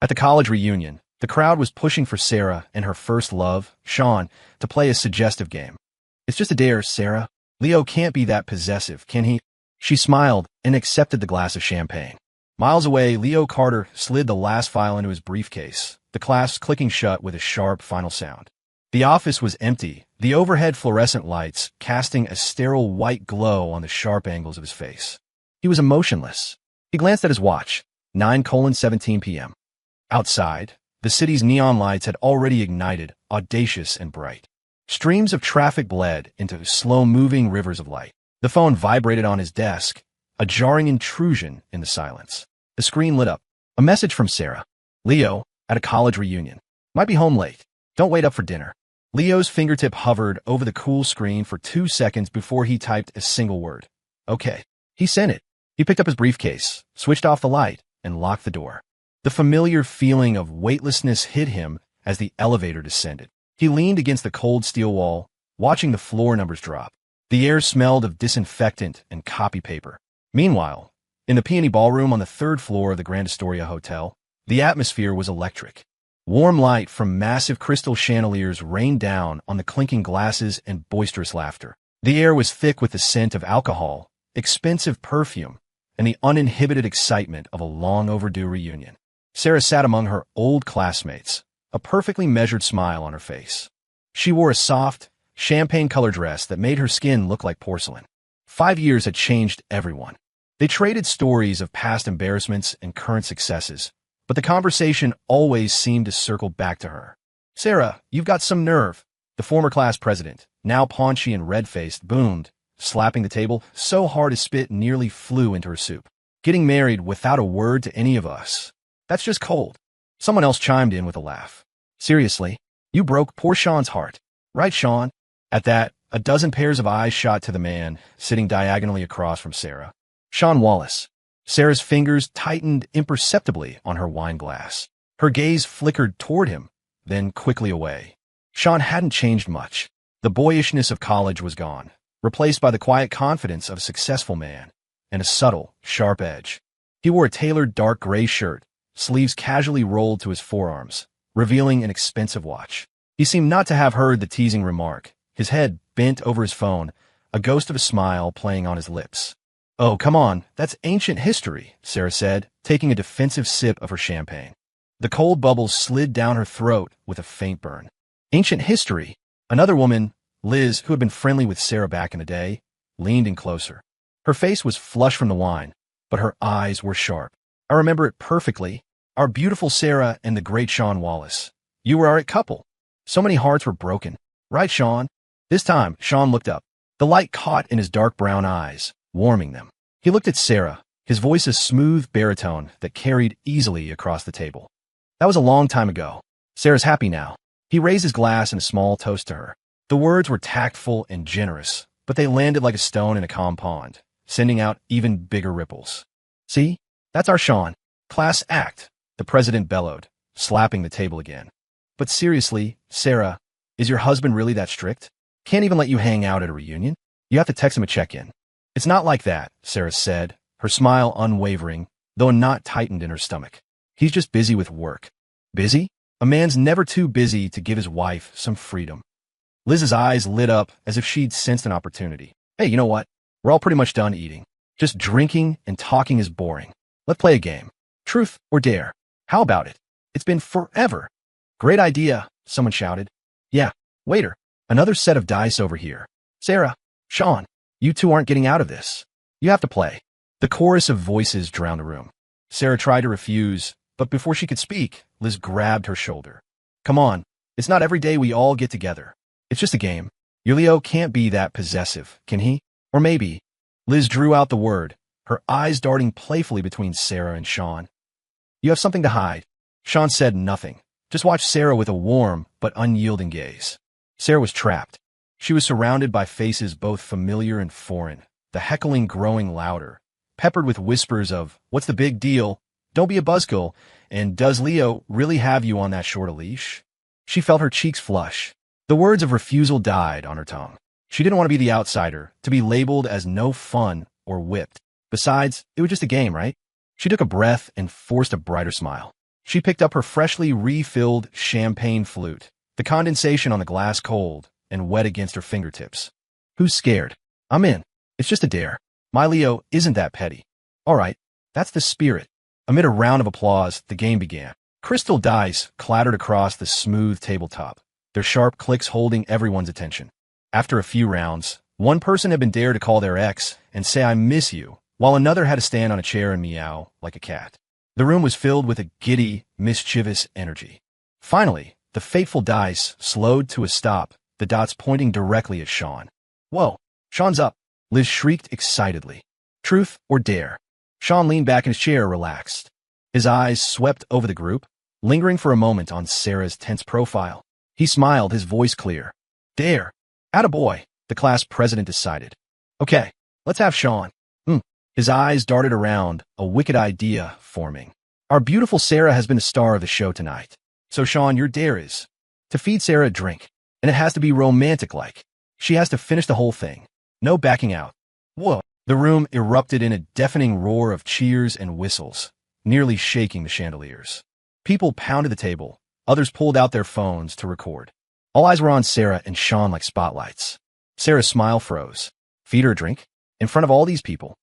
At the college reunion, the crowd was pushing for Sarah and her first love, Sean, to play a suggestive game. It's just a dare, Sarah. Leo can't be that possessive, can he? She smiled and accepted the glass of champagne. Miles away, Leo Carter slid the last file into his briefcase, the clasp clicking shut with a sharp final sound. The office was empty, the overhead fluorescent lights casting a sterile white glow on the sharp angles of his face. He was emotionless. He glanced at his watch, 9:17 p.m. Outside, the city's neon lights had already ignited, audacious and bright. Streams of traffic bled into slow-moving rivers of light. The phone vibrated on his desk, a jarring intrusion in the silence. The screen lit up. A message from Sarah. Leo, at a college reunion. Might be home late. Don't wait up for dinner. Leo's fingertip hovered over the cool screen for 2 seconds before he typed a single word. Okay. He sent it. He picked up his briefcase, switched off the light, and locked the door. The familiar feeling of weightlessness hit him as the elevator descended. He leaned against the cold steel wall, watching the floor numbers drop. The air smelled of disinfectant and copy paper. Meanwhile, in the Peony Ballroom on the 3rd floor of the Grand Astoria Hotel, the atmosphere was electric. Warm light from massive crystal chandeliers rained down on the clinking glasses and boisterous laughter. The air was thick with the scent of alcohol, expensive perfume, and the uninhibited excitement of a long-overdue reunion. Sarah sat among her old classmates, a perfectly measured smile on her face. She wore a soft, champagne-colored dress that made her skin look like porcelain. 5 years had changed everyone. They traded stories of past embarrassments and current successes, but the conversation always seemed to circle back to her. Sarah, you've got some nerve, the former class president, now paunchy and red-faced, boomed, slapping the table so hard his spit nearly flew into her soup. Getting married without a word to any of us. That's just cold. Someone else chimed in with a laugh. Seriously, you broke poor Sean's heart. Right, Sean? At that, a dozen pairs of eyes shot to the man sitting diagonally across from Sarah. Sean Wallace. Sarah's fingers tightened imperceptibly on her wine glass. Her gaze flickered toward him, then quickly away. Sean hadn't changed much. The boyishness of college was gone, replaced by the quiet confidence of a successful man, and a subtle, sharp edge. He wore a tailored dark gray shirt, sleeves casually rolled to his forearms, revealing an expensive watch. He seemed not to have heard the teasing remark, his head bent over his phone, a ghost of a smile playing on his lips. Oh, come on, that's ancient history, Sarah said, taking a defensive sip of her champagne. The cold bubbles slid down her throat with a faint burn. Ancient history? Another woman, Liz, who had been friendly with Sarah back in the day, leaned in closer. Her face was flushed from the wine, but her eyes were sharp. I remember it perfectly. Our beautiful Sarah and the great Sean Wallace. You were our couple. So many hearts were broken. Right, Sean? This time, Sean looked up. The light caught in his dark brown eyes, warming them. He looked at Sarah, his voice a smooth baritone that carried easily across the table. That was a long time ago. Sarah's happy now. He raised his glass in a small toast to her. The words were tactful and generous, but they landed like a stone in a calm pond, sending out even bigger ripples. See? That's our Sean. Class act, the president bellowed, slapping the table again. But seriously, Sarah, is your husband really that strict? Can't even let you hang out at a reunion? You have to text him a check-in. It's not like that, Sarah said, her smile unwavering, though a knot tightened in her stomach. He's just busy with work. Busy? A man's never too busy to give his wife some freedom. Liz's eyes lit up as if she'd sensed an opportunity. Hey, you know what? We're all pretty much done eating. Just drinking and talking is boring. Let's play a game. Truth or dare. How about it? It's been forever. Great idea, someone shouted. Yeah, waiter, another set of dice over here. Sarah, Sean, you two aren't getting out of this. You have to play. The chorus of voices drowned the room. Sarah tried to refuse, but before she could speak, Liz grabbed her shoulder. Come on, it's not every day we all get together. It's just a game. Your Leo can't be that possessive, can he? Or maybe. Liz drew out the word, her eyes darting playfully between Sarah and Sean. You have something to hide. Sean said nothing, just watched Sarah with a warm but unyielding gaze. Sarah was trapped. She was surrounded by faces both familiar and foreign, the heckling growing louder, peppered with whispers of, what's the big deal? Don't be a buzzkill, and does Leo really have you on that short a leash? She felt her cheeks flush. The words of refusal died on her tongue. She didn't want to be the outsider, to be labeled as no fun or whipped. Besides, it was just a game, right? She took a breath and forced a brighter smile. She picked up her freshly refilled champagne flute, the condensation on the glass cold and wet against her fingertips. Who's scared? I'm in. It's just a dare. My Leo isn't that petty. All right, that's the spirit. Amid a round of applause, the game began. Crystal dice clattered across the smooth tabletop, their sharp clicks holding everyone's attention. After a few rounds, one person had been dared to call their ex and say I miss you, while another had to stand on a chair and meow like a cat. The room was filled with a giddy, mischievous energy. Finally, the fateful dice slowed to a stop, the dots pointing directly at Sean. Whoa, Sean's up, Liz shrieked excitedly. Truth or dare? Sean leaned back in his chair, relaxed. His eyes swept over the group, lingering for a moment on Sarah's tense profile. He smiled, his voice clear. Dare. Attaboy, the class president decided. Okay, let's have Sean. His eyes darted around, a wicked idea forming. Our beautiful Sarah has been the star of the show tonight. So Sean, your dare is to feed Sarah a drink, and it has to be romantic-like. She has to finish the whole thing. No backing out. Whoa. The room erupted in a deafening roar of cheers and whistles, nearly shaking the chandeliers. People pounded the table. Others pulled out their phones to record. All eyes were on Sarah and Sean like spotlights. Sarah's smile froze. Feed her a drink? In front of all these people?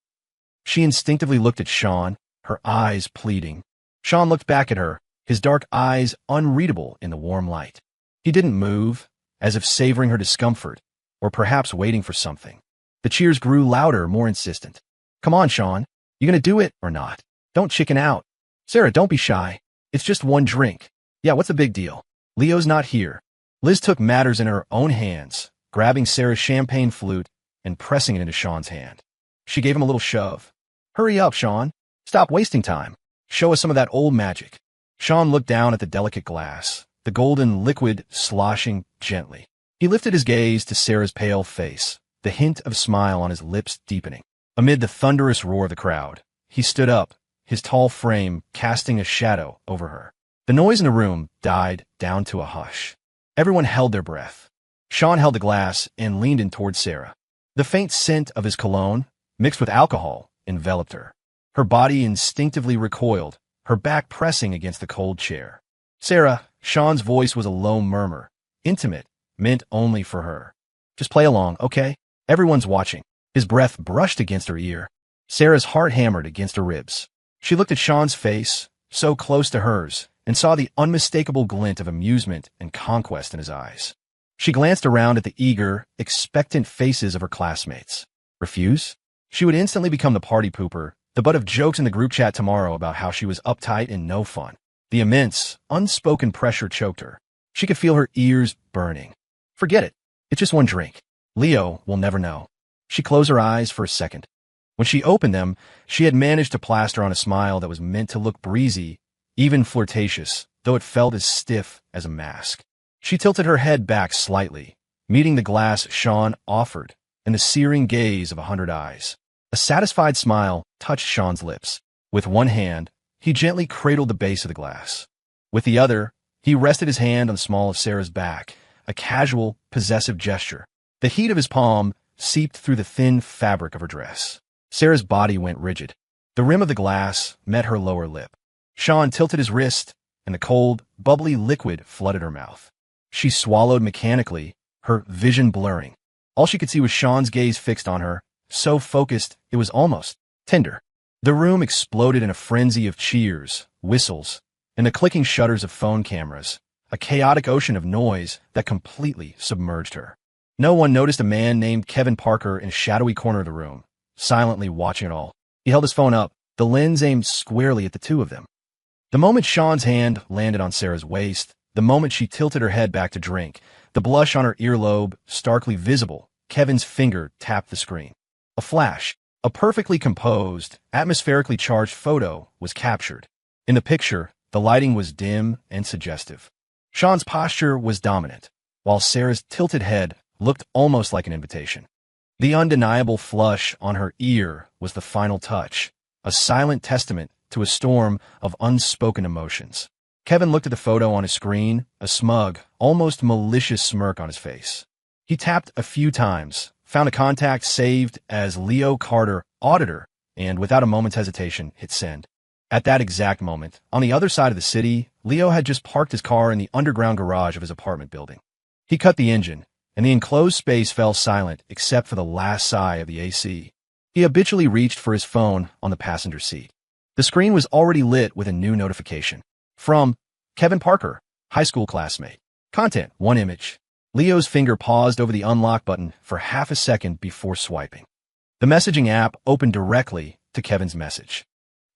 She instinctively looked at Sean, her eyes pleading. Sean looked back at her, his dark eyes unreadable in the warm light. He didn't move, as if savoring her discomfort, or perhaps waiting for something. The cheers grew louder, more insistent. Come on, Sean. You gonna do it or not? Don't chicken out. Sarah, don't be shy. It's just one drink. Yeah, what's the big deal? Leo's not here. Liz took matters in her own hands, grabbing Sarah's champagne flute and pressing it into Sean's hand. She gave him a little shove. Hurry up, Sean. Stop wasting time. Show us some of that old magic. Sean looked down at the delicate glass, the golden liquid sloshing gently. He lifted his gaze to Sarah's pale face, the hint of smile on his lips deepening. Amid the thunderous roar of the crowd, he stood up, his tall frame casting a shadow over her. The noise in the room died down to a hush. Everyone held their breath. Sean held the glass and leaned in toward Sarah. The faint scent of his cologne, mixed with alcohol, enveloped her. Her body instinctively recoiled, her back pressing against the cold chair. Sarah, Sean's voice was a low murmur, intimate, meant only for her. Just play along, okay? Everyone's watching. His breath brushed against her ear. Sarah's heart hammered against her ribs. She looked at Sean's face, so close to hers, and saw the unmistakable glint of amusement and conquest in his eyes. She glanced around at the eager, expectant faces of her classmates. Refuse? She would instantly become the party pooper, the butt of jokes in the group chat tomorrow about how she was uptight and no fun. The immense, unspoken pressure choked her. She could feel her ears burning. Forget it. It's just one drink. Leo will never know. She closed her eyes for a second. When she opened them, she had managed to plaster on a smile that was meant to look breezy, even flirtatious, though it felt as stiff as a mask. She tilted her head back slightly, meeting the glass Sean offered, and the searing gaze of 100 eyes. A satisfied smile touched Sean's lips. With one hand, he gently cradled the base of the glass. With the other, he rested his hand on the small of Sarah's back, a casual, possessive gesture. The heat of his palm seeped through the thin fabric of her dress. Sarah's body went rigid. The rim of the glass met her lower lip. Sean tilted his wrist, and the cold, bubbly liquid flooded her mouth. She swallowed mechanically, her vision blurring. All she could see was Sean's gaze fixed on her, so focused it was almost tender. The room exploded in a frenzy of cheers, whistles, and the clicking shutters of phone cameras, a chaotic ocean of noise that completely submerged her. No one noticed a man named Kevin Parker in a shadowy corner of the room, silently watching it all. He held his phone up, the lens aimed squarely at the two of them. The moment Sean's hand landed on Sarah's waist, the moment she tilted her head back to drink, the blush on her earlobe starkly visible, Kevin's finger tapped the screen. A flash, a perfectly composed, atmospherically charged photo was captured. In the picture, the lighting was dim and suggestive. Sean's posture was dominant, while Sarah's tilted head looked almost like an invitation. The undeniable flush on her ear was the final touch, a silent testament to a storm of unspoken emotions. Kevin looked at the photo on his screen, a smug, almost malicious smirk on his face. He tapped a few times, found a contact saved as Leo Carter, auditor, and without a moment's hesitation, hit send. At that exact moment, on the other side of the city, Leo had just parked his car in the underground garage of his apartment building. He cut the engine, and the enclosed space fell silent except for the last sigh of the AC. He habitually reached for his phone on the passenger seat. The screen was already lit with a new notification. From Kevin Parker, high school classmate. Content, 1 image. Leo's finger paused over the unlock button for half a second before swiping. The messaging app opened directly to Kevin's message.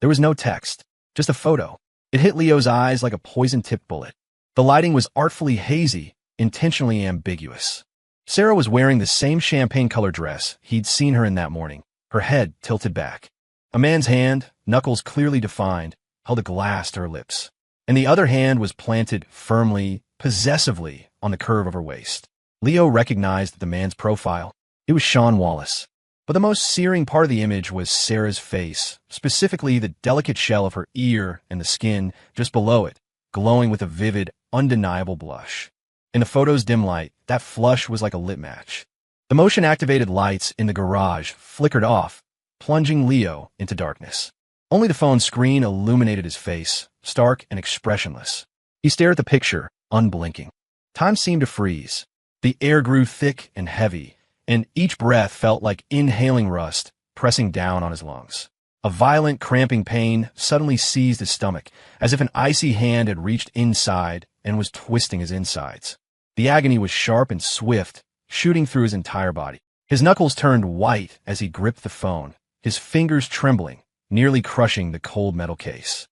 There was no text, just a photo. It hit Leo's eyes like a poison-tipped bullet. The lighting was artfully hazy, intentionally ambiguous. Sarah was wearing the same champagne-colored dress he'd seen her in that morning, her head tilted back. A man's hand, knuckles clearly defined, held a glass to her lips, and the other hand was planted firmly, possessively on the curve of her waist. Leo recognized the man's profile. It was Sean Wallace. But the most searing part of the image was Sarah's face, specifically the delicate shell of her ear and the skin just below it, glowing with a vivid, undeniable blush. In the photo's dim light, that flush was like a lit match. The motion-activated lights in the garage flickered off, plunging Leo into darkness. Only the phone's screen illuminated his face, stark and expressionless. He stared at the picture, unblinking. Time seemed to freeze. The air grew thick and heavy, and each breath felt like inhaling rust, pressing down on his lungs. A violent, cramping pain suddenly seized his stomach, as if an icy hand had reached inside and was twisting his insides. The agony was sharp and swift, shooting through his entire body. His knuckles turned white as he gripped the phone, his fingers trembling, nearly crushing the cold metal case.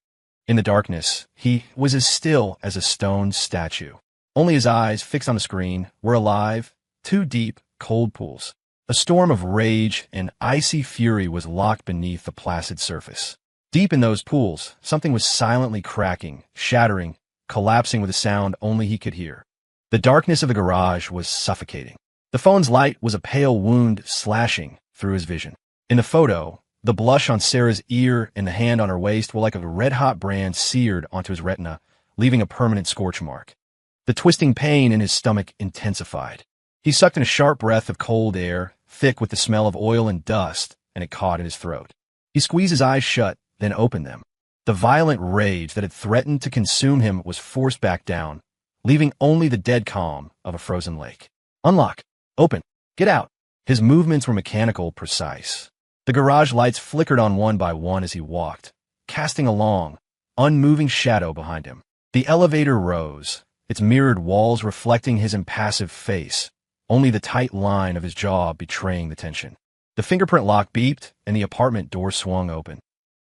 In the darkness, he was as still as a stone statue. Only his eyes, fixed on the screen, were alive, 2 deep, cold pools. A storm of rage and icy fury was locked beneath the placid surface. Deep in those pools, something was silently cracking, shattering, collapsing with a sound only he could hear. The darkness of the garage was suffocating. The phone's light was a pale wound slashing through his vision. In the photo, the blush on Sarah's ear and the hand on her waist were like a red-hot brand seared onto his retina, leaving a permanent scorch mark. The twisting pain in his stomach intensified. He sucked in a sharp breath of cold air, thick with the smell of oil and dust, and it caught in his throat. He squeezed his eyes shut, then opened them. The violent rage that had threatened to consume him was forced back down, leaving only the dead calm of a frozen lake. Unlock. Open. Get out. His movements were mechanical, precise. The garage lights flickered on one by one as he walked, casting a long, unmoving shadow behind him. The elevator rose, its mirrored walls reflecting his impassive face, only the tight line of his jaw betraying the tension. The fingerprint lock beeped, and the apartment door swung open.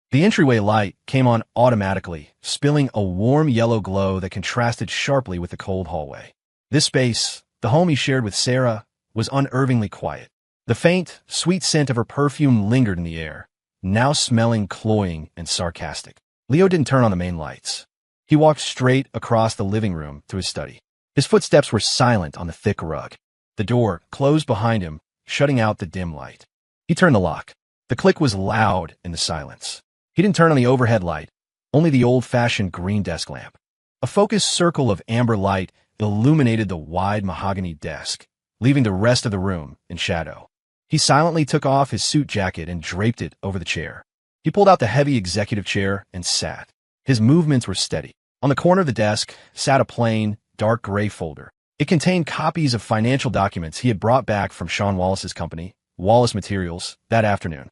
The entryway light came on automatically, spilling a warm yellow glow that contrasted sharply with the cold hallway. This space, the home he shared with Sarah, was unnervingly quiet. The faint, sweet scent of her perfume lingered in the air, now smelling cloying and sarcastic. Leo didn't turn on the main lights. He walked straight across the living room to his study. His footsteps were silent on the thick rug. The door closed behind him, shutting out the dim light. He turned the lock. The click was loud in the silence. He didn't turn on the overhead light, only the old-fashioned green desk lamp. A focused circle of amber light illuminated the wide mahogany desk, leaving the rest of the room in shadow. He silently took off his suit jacket and draped it over the chair. He pulled out the heavy executive chair and sat. His movements were steady. On the corner of the desk sat a plain, dark gray folder. It contained copies of financial documents he had brought back from Sean Wallace's company, Wallace Materials, that afternoon.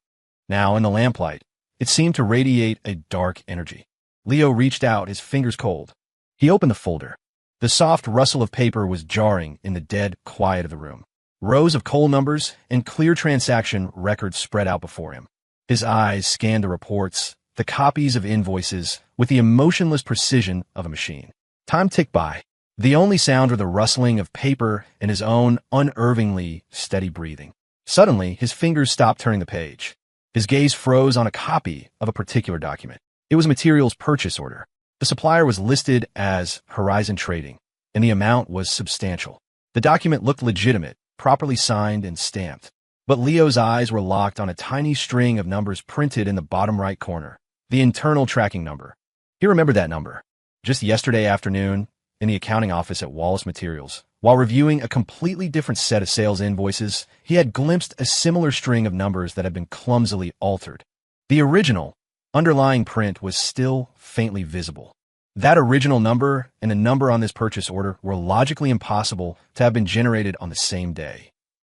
Now, in the lamplight, it seemed to radiate a dark energy. Leo reached out, his fingers cold. He opened the folder. The soft rustle of paper was jarring in the dead quiet of the room. Rows of coal numbers and clear transaction records spread out before him. His eyes scanned the reports, the copies of invoices, with the emotionless precision of a machine. Time ticked by. The only sound were the rustling of paper and his own unervingly steady breathing. Suddenly, his fingers stopped turning the page. His gaze froze on a copy of a particular document. It was a materials purchase order. The supplier was listed as Horizon Trading, and the amount was substantial. The document looked legitimate, properly signed and stamped. But Leo's eyes were locked on a tiny string of numbers printed in the bottom right corner, the internal tracking number. He remembered that number. Just yesterday afternoon, in the accounting office at Wallace Materials, while reviewing a completely different set of sales invoices, he had glimpsed a similar string of numbers that had been clumsily altered. The original underlying print was still faintly visible. That original number and the number on this purchase order were logically impossible to have been generated on the same day.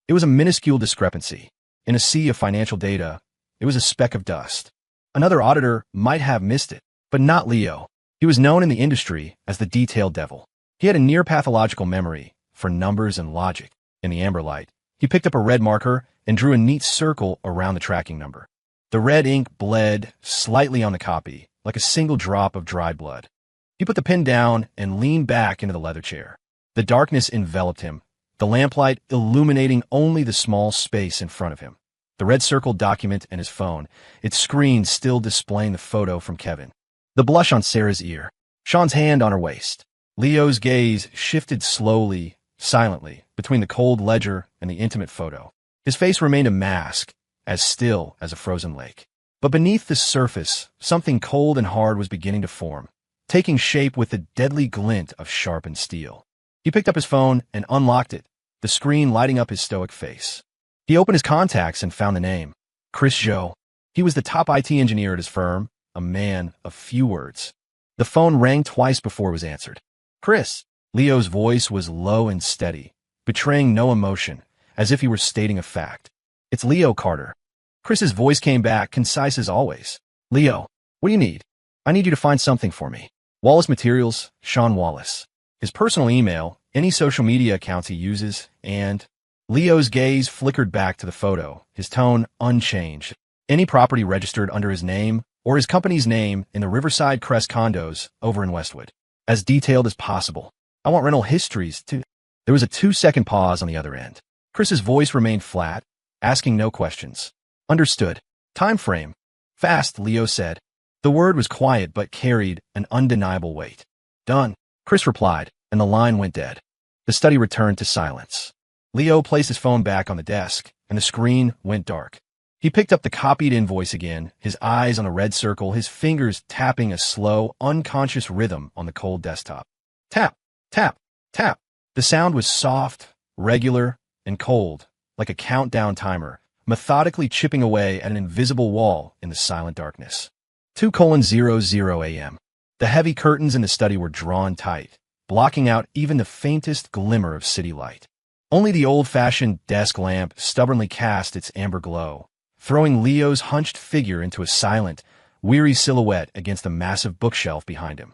It was a minuscule discrepancy. In a sea of financial data, it was a speck of dust. Another auditor might have missed it, but not Leo. He was known in the industry as the detail devil. He had a near-pathological memory for numbers and logic. In the amber light, he picked up a red marker and drew a neat circle around the tracking number. The red ink bled slightly on the copy, like a single drop of dried blood. He put the pen down and leaned back into the leather chair. The darkness enveloped him, the lamplight illuminating only the small space in front of him. The red-circled document and his phone, its screen still displaying the photo from Kevin. The blush on Sarah's ear, Sean's hand on her waist. Leo's gaze shifted slowly, silently, between the cold ledger and the intimate photo. His face remained a mask, as still as a frozen lake. But beneath the surface, something cold and hard was beginning to form, taking shape with the deadly glint of sharpened steel. He picked up his phone and unlocked it, the screen lighting up his stoic face. He opened his contacts and found the name, Chris Zhou. He was the top IT engineer at his firm, a man of few words. The phone rang twice before it was answered. Chris. Leo's voice was low and steady, betraying no emotion, as if he were stating a fact. It's Leo Carter. Chris's voice came back, concise as always. Leo, what do you need? I need you to find something for me. Wallace Materials, Sean Wallace. His personal email, any social media accounts he uses, and... Leo's gaze flickered back to the photo, his tone unchanged. Any property registered under his name or his company's name in the Riverside Crest condos over in Westwood. As detailed as possible. I want rental histories, too. There was a 2-second pause on the other end. Chris's voice remained flat, asking no questions. Understood. Time frame. Fast, Leo said. The word was quiet but carried an undeniable weight. Done, Chris replied, and the line went dead. The study returned to silence. Leo placed his phone back on the desk, and the screen went dark. He picked up the copied invoice again, his eyes on the red circle, his fingers tapping a slow, unconscious rhythm on the cold desktop. Tap, tap, tap. The sound was soft, regular, and cold, like a countdown timer, methodically chipping away at an invisible wall in the silent darkness. 2:00 a.m. The heavy curtains in the study were drawn tight, blocking out even the faintest glimmer of city light. Only the old-fashioned desk lamp stubbornly cast its amber glow, throwing Leo's hunched figure into a silent, weary silhouette against the massive bookshelf behind him.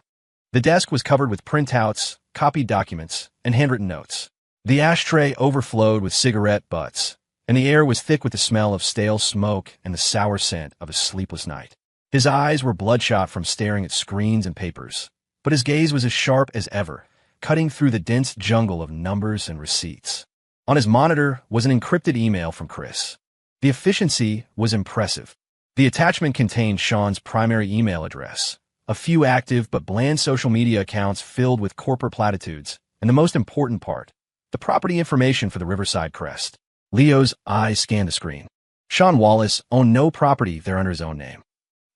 The desk was covered with printouts, copied documents, and handwritten notes. The ashtray overflowed with cigarette butts, and the air was thick with the smell of stale smoke and the sour scent of a sleepless night. His eyes were bloodshot from staring at screens and papers, but his gaze was as sharp as ever, cutting through the dense jungle of numbers and receipts. On his monitor was an encrypted email from Chris. The efficiency was impressive. The attachment contained Sean's primary email address, a few active but bland social media accounts filled with corporate platitudes, and the most important part, the property information for the Riverside Crest. Leo's eyes scanned the screen. Sean Wallace owned no property there under his own name.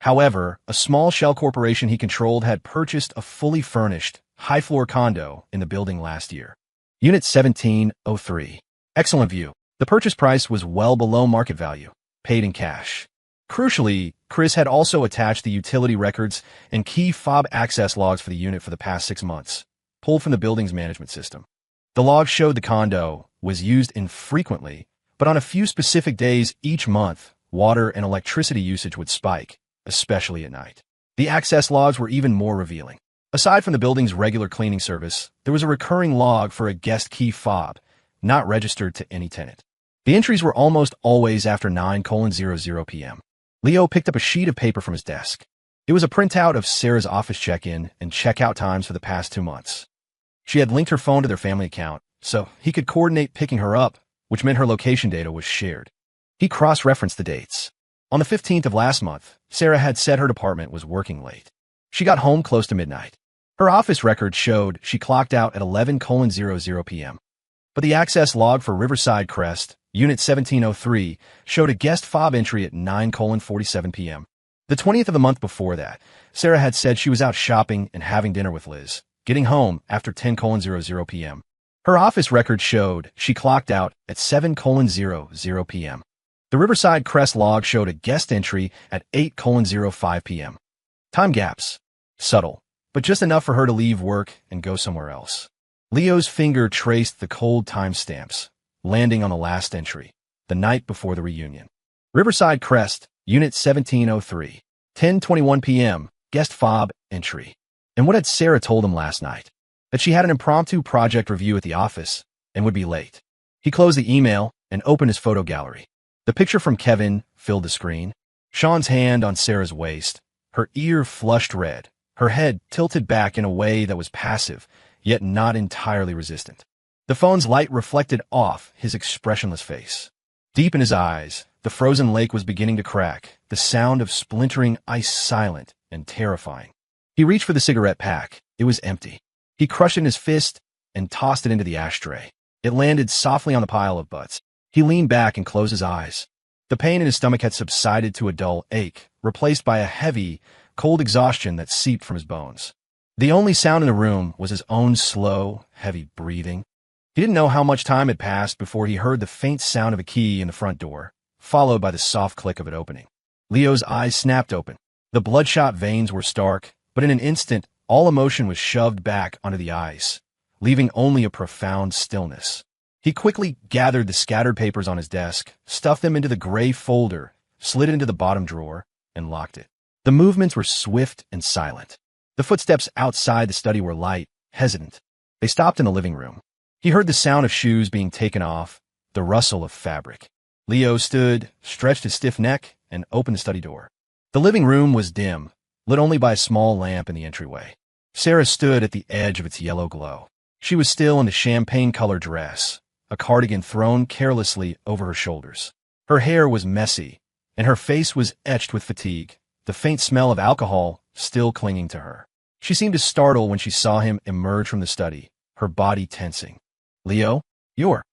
However, a small shell corporation he controlled had purchased a fully furnished, high-floor condo in the building last year. Unit 1703. Excellent view. The purchase price was well below market value, paid in cash. Crucially, Chris had also attached the utility records and key fob access logs for the unit for the past 6 months, pulled from the building's management system. The logs showed the condo was used infrequently, but on a few specific days each month, water and electricity usage would spike, especially at night. The access logs were even more revealing. Aside from the building's regular cleaning service, there was a recurring log for a guest key fob, not registered to any tenant. The entries were almost always after 9:00 p.m. Leo picked up a sheet of paper from his desk. It was a printout of Sarah's office check-in and check-out times for the past 2 months. She had linked her phone to their family account, so he could coordinate picking her up, which meant her location data was shared. He cross-referenced the dates. On the 15th of last month, Sarah had said her department was working late. She got home close to midnight. Her office record showed she clocked out at 11:00 p.m. But the access log for Riverside Crest, Unit 1703, showed a guest fob entry at 9:47 p.m. The 20th of the month before that, Sarah had said she was out shopping and having dinner with Liz, getting home after 10:00 p.m. Her office record showed she clocked out at 7:00 p.m. The Riverside Crest log showed a guest entry at 8:05 p.m. Time gaps. Subtle, but just enough for her to leave work and go somewhere else. Leo's finger traced the cold timestamps, landing on the last entry, the night before the reunion. Riverside Crest, Unit 1703, 10:21 p.m., guest fob entry. And what had Sarah told him last night? That she had an impromptu project review at the office and would be late. He closed the email and opened his photo gallery. The picture from Kevin filled the screen. Sean's hand on Sarah's waist, her ear flushed red, her head tilted back in a way that was passive, yet not entirely resistant. The phone's light reflected off his expressionless face. Deep in his eyes, the frozen lake was beginning to crack, the sound of splintering ice silent and terrifying. He reached for the cigarette pack. It was empty. He crushed it in his fist and tossed it into the ashtray. It landed softly on the pile of butts. He leaned back and closed his eyes. The pain in his stomach had subsided to a dull ache, replaced by a heavy, cold exhaustion that seeped from his bones. The only sound in the room was his own slow, heavy breathing. He didn't know how much time had passed before he heard the faint sound of a key in the front door, followed by the soft click of it opening. Leo's eyes snapped open. The bloodshot veins were stark, but in an instant, all emotion was shoved back onto the ice, leaving only a profound stillness. He quickly gathered the scattered papers on his desk, stuffed them into the gray folder, slid it into the bottom drawer, and locked it. The movements were swift and silent. The footsteps outside the study were light, hesitant. They stopped in the living room. He heard the sound of shoes being taken off, the rustle of fabric. Leo stood, stretched his stiff neck, and opened the study door. The living room was dim, lit only by a small lamp in the entryway. Sarah stood at the edge of its yellow glow. She was still in a champagne-colored dress, a cardigan thrown carelessly over her shoulders. Her hair was messy, and her face was etched with fatigue, the faint smell of alcohol still clinging to her. She seemed to startle when she saw him emerge from the study, her body tensing. "Leo, you're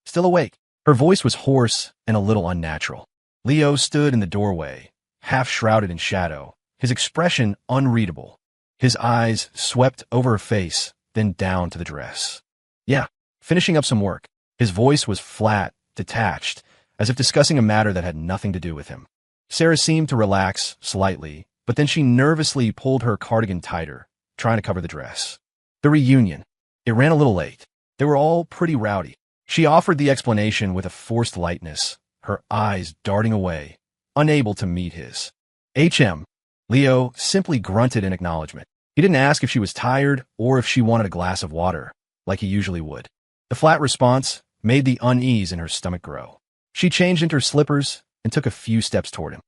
still awake." Her voice was hoarse and a little unnatural. Leo stood in the doorway, half shrouded in shadow, his expression unreadable. His eyes swept over her face, then down to the dress. "Yeah, finishing up some work." His voice was flat, detached, as if discussing a matter that had nothing to do with him. Sarah seemed to relax slightly, but then she nervously pulled her cardigan tighter, trying to cover the dress. The reunion. It ran a little late. They were all pretty rowdy. She offered the explanation with a forced lightness, her eyes darting away, unable to meet his. "HM." Leo simply grunted in acknowledgement. He didn't ask if she was tired or if she wanted a glass of water, like he usually would. The flat response made the unease in her stomach grow. She changed into her slippers and took a few steps toward him.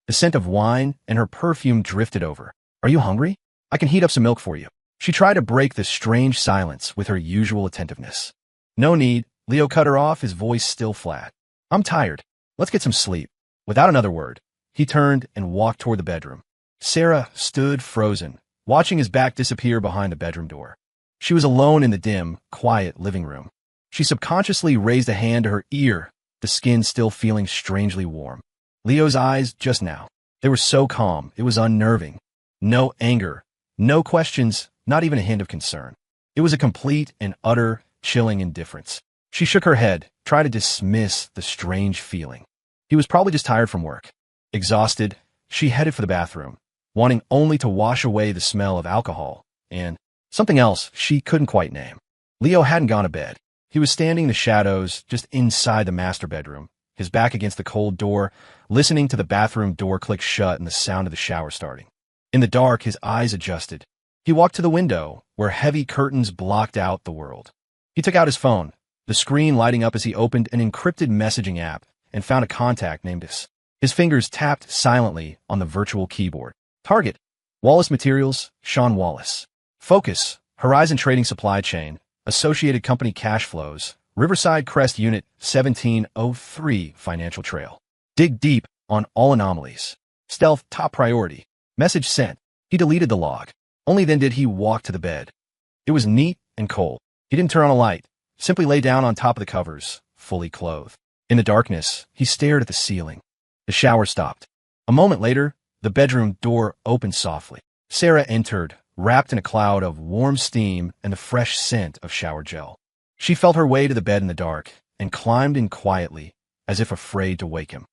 The scent of wine and her perfume drifted over. "Are you hungry? I can heat up some milk for you." She tried to break the strange silence with her usual attentiveness. "No need." Leo cut her off, his voice still flat. "I'm tired. Let's get some sleep." Without another word, he turned and walked toward the bedroom. Sarah stood frozen, watching his back disappear behind the bedroom door. She was alone in the dim, quiet living room. She subconsciously raised a hand to her ear, the skin still feeling strangely warm. Leo's eyes just now. They were so calm, it was unnerving. No anger, no questions, not even a hint of concern. It was a complete and utter, chilling indifference. She shook her head, trying to dismiss the strange feeling. He was probably just tired from work. Exhausted, she headed for the bathroom, wanting only to wash away the smell of alcohol and something else she couldn't quite name. Leo hadn't gone to bed. He was standing in the shadows just inside the master bedroom, his back against the cold door, listening to the bathroom door click shut and the sound of the shower starting. In the dark, his eyes adjusted. He walked to the window, where heavy curtains blocked out the world. He took out his phone, the screen lighting up as he opened an encrypted messaging app and found a contact named us. His fingers tapped silently on the virtual keyboard. Target: Wallace Materials, Sean Wallace. Focus: Horizon Trading Supply Chain, Associated Company Cash Flows, Riverside Crest Unit 1703 Financial Trail. Dig deep on all anomalies. Stealth top priority. Message sent. He deleted the log. Only then did he walk to the bed. It was neat and cold. He didn't turn on a light, simply lay down on top of the covers, fully clothed. In the darkness, he stared at the ceiling. The shower stopped. A moment later, the bedroom door opened softly. Sarah entered, wrapped in a cloud of warm steam and the fresh scent of shower gel. She felt her way to the bed in the dark and climbed in quietly, as if afraid to wake him.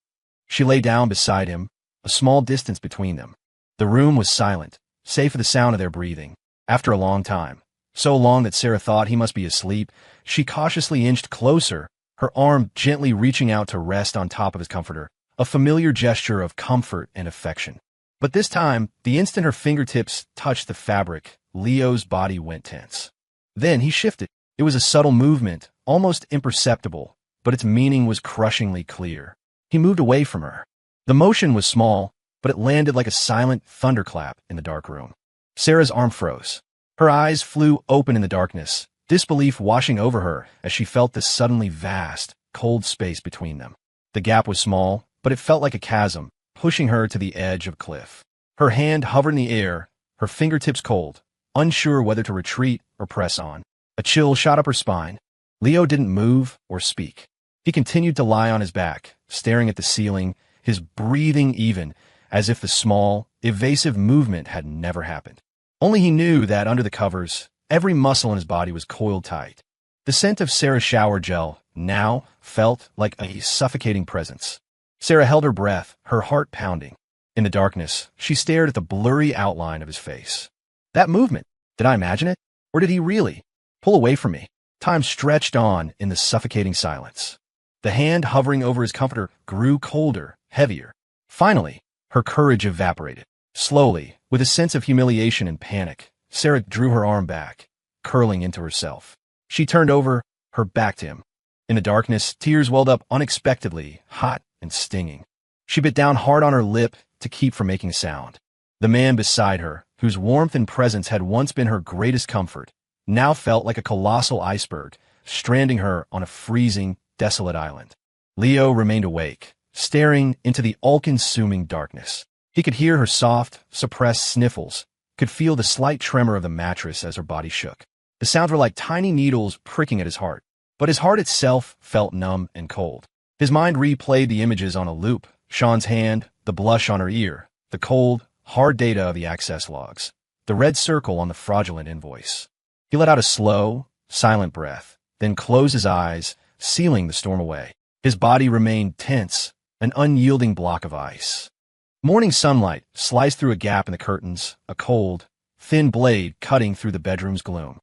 She lay down beside him, a small distance between them. The room was silent, save for the sound of their breathing. After a long time, so long that Sarah thought he must be asleep, she cautiously inched closer, her arm gently reaching out to rest on top of his comforter, a familiar gesture of comfort and affection. But this time, the instant her fingertips touched the fabric, Leo's body went tense. Then he shifted. It was a subtle movement, almost imperceptible, but its meaning was crushingly clear. He moved away from her. The motion was small, but it landed like a silent thunderclap in the dark room. Sarah's arm froze. Her eyes flew open in the darkness, disbelief washing over her as she felt this suddenly vast, cold space between them. The gap was small, but it felt like a chasm, pushing her to the edge of a cliff. Her hand hovered in the air, her fingertips cold, unsure whether to retreat or press on. A chill shot up her spine. Leo didn't move or speak. He continued to lie on his back, staring at the ceiling, his breathing even, as if the small, evasive movement had never happened. Only he knew that under the covers, every muscle in his body was coiled tight. The scent of Sarah's shower gel now felt like a suffocating presence. Sarah held her breath, her heart pounding. In the darkness, she stared at the blurry outline of his face. That movement, did I imagine it? Or did he really? Pull away from me. Time stretched on in the suffocating silence. The hand hovering over his comforter grew colder, heavier. Finally, her courage evaporated. Slowly, with a sense of humiliation and panic, Sarah drew her arm back, curling into herself. She turned over, her back to him. In the darkness, tears welled up unexpectedly, hot and stinging. She bit down hard on her lip to keep from making a sound. The man beside her, whose warmth and presence had once been her greatest comfort, now felt like a colossal iceberg, stranding her on a freezing, desolate island. Leo remained awake, staring into the all-consuming darkness. He could hear her soft, suppressed sniffles, could feel the slight tremor of the mattress as her body shook. The sounds were like tiny needles pricking at his heart, but his heart itself felt numb and cold. His mind replayed the images on a loop, Sean's hand, the blush on her ear, the cold, hard data of the access logs, the red circle on the fraudulent invoice. He let out a slow, silent breath, then closed his eyes, sealing the storm away. His body remained tense, an unyielding block of ice. Morning sunlight sliced through a gap in the curtains, a cold, thin blade cutting through the bedroom's gloom.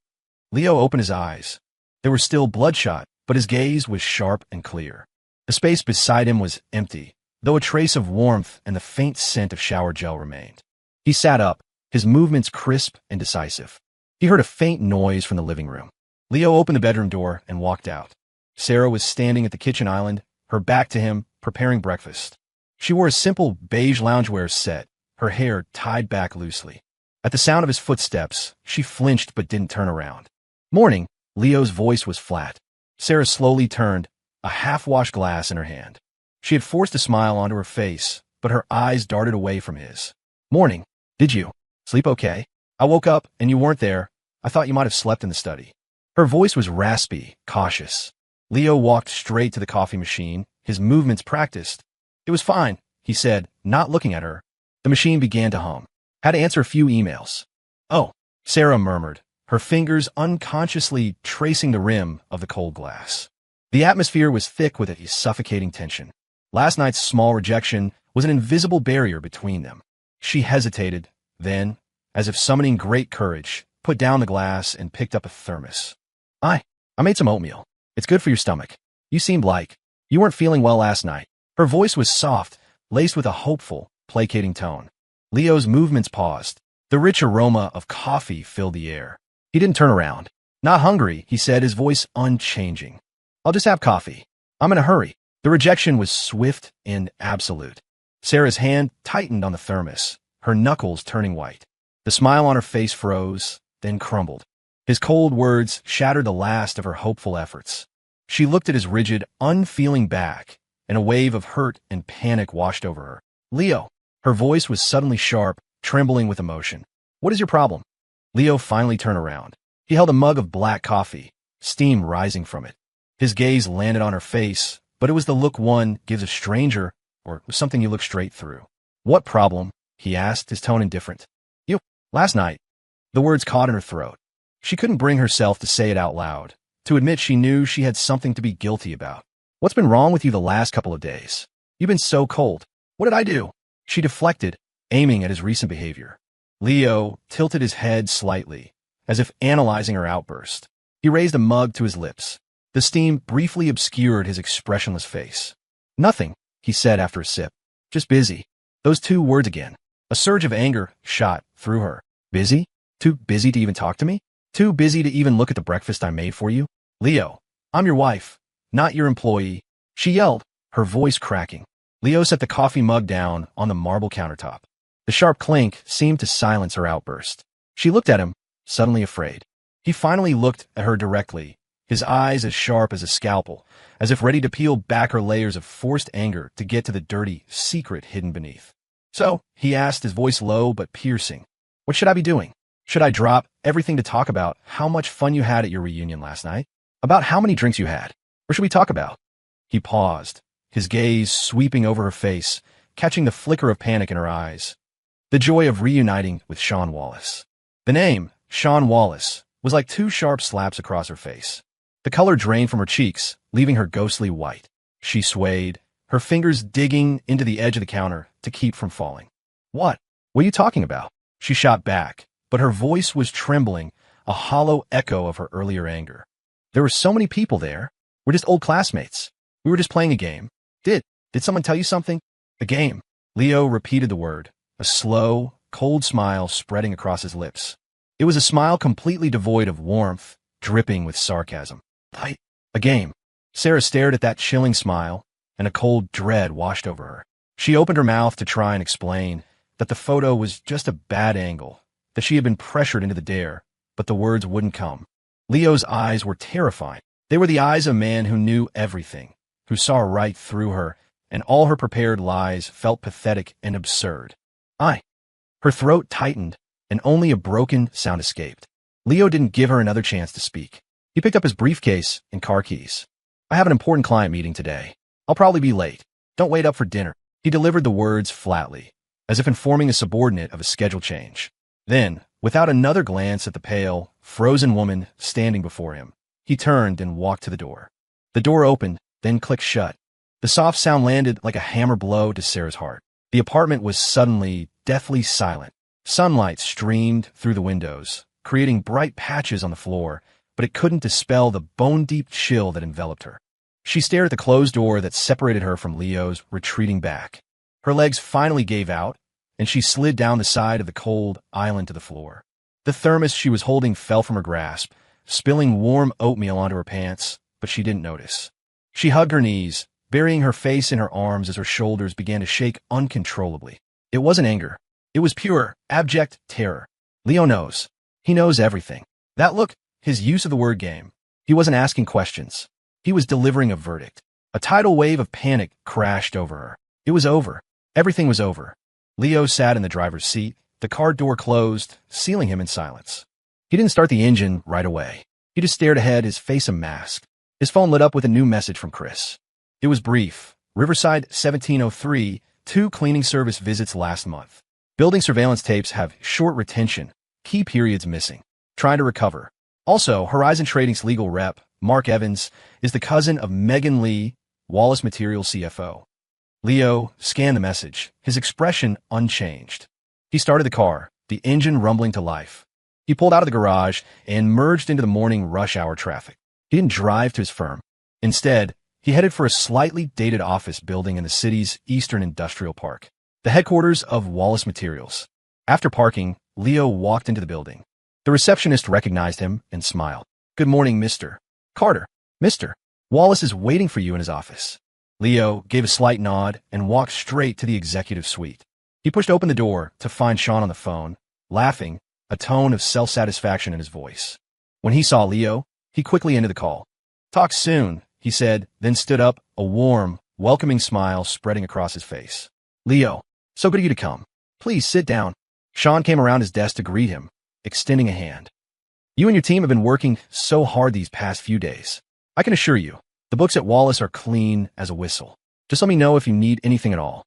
Leo opened his eyes. They were still bloodshot, but his gaze was sharp and clear. The space beside him was empty, though a trace of warmth and the faint scent of shower gel remained. He sat up, his movements crisp and decisive. He heard a faint noise from the living room. Leo opened the bedroom door and walked out. Sarah was standing at the kitchen island, her back to him, preparing breakfast. She wore a simple beige loungewear set, her hair tied back loosely. At the sound of his footsteps, she flinched but didn't turn around. Morning, Leo's voice was flat. Sarah slowly turned, a half-washed glass in her hand. She had forced a smile onto her face, but her eyes darted away from his. Morning. Did you sleep okay? I woke up and you weren't there. I thought you might have slept in the study. Her voice was raspy, cautious. Leo walked straight to the coffee machine, his movements practiced. It was fine, he said, not looking at her. The machine began to hum. Had to answer a few emails. Oh, Sarah murmured, her fingers unconsciously tracing the rim of the cold glass. The atmosphere was thick with a suffocating tension. Last night's small rejection was an invisible barrier between them. She hesitated, then, as if summoning great courage, put down the glass and picked up a thermos. I made some oatmeal. It's good for your stomach. You seemed like you weren't feeling well last night. Her voice was soft, laced with a hopeful, placating tone. Leo's movements paused. The rich aroma of coffee filled the air. He didn't turn around. Not hungry, he said, his voice unchanging. I'll just have coffee. I'm in a hurry. The rejection was swift and absolute. Sarah's hand tightened on the thermos, her knuckles turning white. The smile on her face froze, then crumbled. His cold words shattered the last of her hopeful efforts. She looked at his rigid, unfeeling back, and a wave of hurt and panic washed over her. Leo. Her voice was suddenly sharp, trembling with emotion. What is your problem? Leo finally turned around. He held a mug of black coffee, steam rising from it. His gaze landed on her face, but it was the look one gives a stranger, or something you look straight through. What problem? He asked, his tone indifferent. You. Last night. The words caught in her throat. She couldn't bring herself to say it out loud, to admit she knew she had something to be guilty about. What's been wrong with you the last couple of days? You've been so cold. What did I do? She deflected, aiming at his recent behavior. Leo tilted his head slightly, as if analyzing her outburst. He raised a mug to his lips. The steam briefly obscured his expressionless face. Nothing, he said after a sip. Just busy. Those two words again. A surge of anger shot through her. Busy? Too busy to even talk to me? Too busy to even look at the breakfast I made for you? Leo, I'm your wife, not your employee. She yelled, her voice cracking. Leo set the coffee mug down on the marble countertop. The sharp clink seemed to silence her outburst. She looked at him, suddenly afraid. He finally looked at her directly, his eyes as sharp as a scalpel, as if ready to peel back her layers of forced anger to get to the dirty secret hidden beneath. So, he asked, his voice low but piercing, what should I be doing? Should I drop everything to talk about how much fun you had at your reunion last night? About how many drinks you had? Or should we talk about? He paused, his gaze sweeping over her face, catching the flicker of panic in her eyes. The joy of reuniting with Sean Wallace. The name, Sean Wallace, was like two sharp slaps across her face. The color drained from her cheeks, leaving her ghostly white. She swayed, her fingers digging into the edge of the counter to keep from falling. What are you talking about? She shot back, but her voice was trembling, a hollow echo of her earlier anger. There were so many people there. We're just old classmates. We were just playing a game. Did someone tell you something? A game. Leo repeated the word, a slow, cold smile spreading across his lips. It was a smile completely devoid of warmth, dripping with sarcasm. A game. Sarah stared at that chilling smile, and a cold dread washed over her. She opened her mouth to try and explain that the photo was just a bad angle, that she had been pressured into the dare, but the words wouldn't come. Leo's eyes were terrifying. They were the eyes of a man who knew everything, who saw right through her, and all her prepared lies felt pathetic and absurd. Her throat tightened, and only a broken sound escaped. Leo didn't give her another chance to speak. He picked up his briefcase and car keys. I have an important client meeting today. I'll probably be late. Don't wait up for dinner. He delivered the words flatly, as if informing a subordinate of a schedule change. Then, without another glance at the pale, frozen woman standing before him, he turned and walked to the door. The door opened, then clicked shut. The soft sound landed like a hammer blow to Sarah's heart. The apartment was suddenly, deathly silent. Sunlight streamed through the windows, creating bright patches on the floor, but it couldn't dispel the bone-deep chill that enveloped her. She stared at the closed door that separated her from Leo's retreating back. Her legs finally gave out, and she slid down the side of the cold island to the floor. The thermos she was holding fell from her grasp, spilling warm oatmeal onto her pants, but she didn't notice. She hugged her knees, burying her face in her arms as her shoulders began to shake uncontrollably. It wasn't anger. It was pure, abject terror. Leo knows. He knows everything. That look, his use of the word game. He wasn't asking questions. He was delivering a verdict. A tidal wave of panic crashed over her. It was over. Everything was over. Leo sat in the driver's seat, the car door closed, sealing him in silence. He didn't start the engine right away. He just stared ahead, his face a mask. His phone lit up with a new message from Chris. It was brief. Riverside 1703, 2 cleaning service visits last month. Building surveillance tapes have short retention, key periods missing. Trying to recover. Also, Horizon Trading's legal rep, Mark Evans, is the cousin of Megan Lee, Wallace Materials CFO. Leo scanned the message, his expression unchanged. He started the car, the engine rumbling to life. He pulled out of the garage and merged into the morning rush hour traffic. He didn't drive to his firm. Instead, he headed for a slightly dated office building in the city's Eastern Industrial Park, the headquarters of Wallace Materials. After parking, Leo walked into the building. The receptionist recognized him and smiled. Good morning, Mr. Carter. Mr. Wallace is waiting for you in his office. Leo gave a slight nod and walked straight to the executive suite. He pushed open the door to find Sean on the phone, laughing, a tone of self-satisfaction in his voice. When he saw Leo, he quickly ended the call. Talk soon, he said, then stood up, a warm, welcoming smile spreading across his face. Leo, so good of you to come. Please sit down. Sean came around his desk to greet him, extending a hand. You and your team have been working so hard these past few days. I can assure you, the books at Wallace are clean as a whistle. Just let me know if you need anything at all.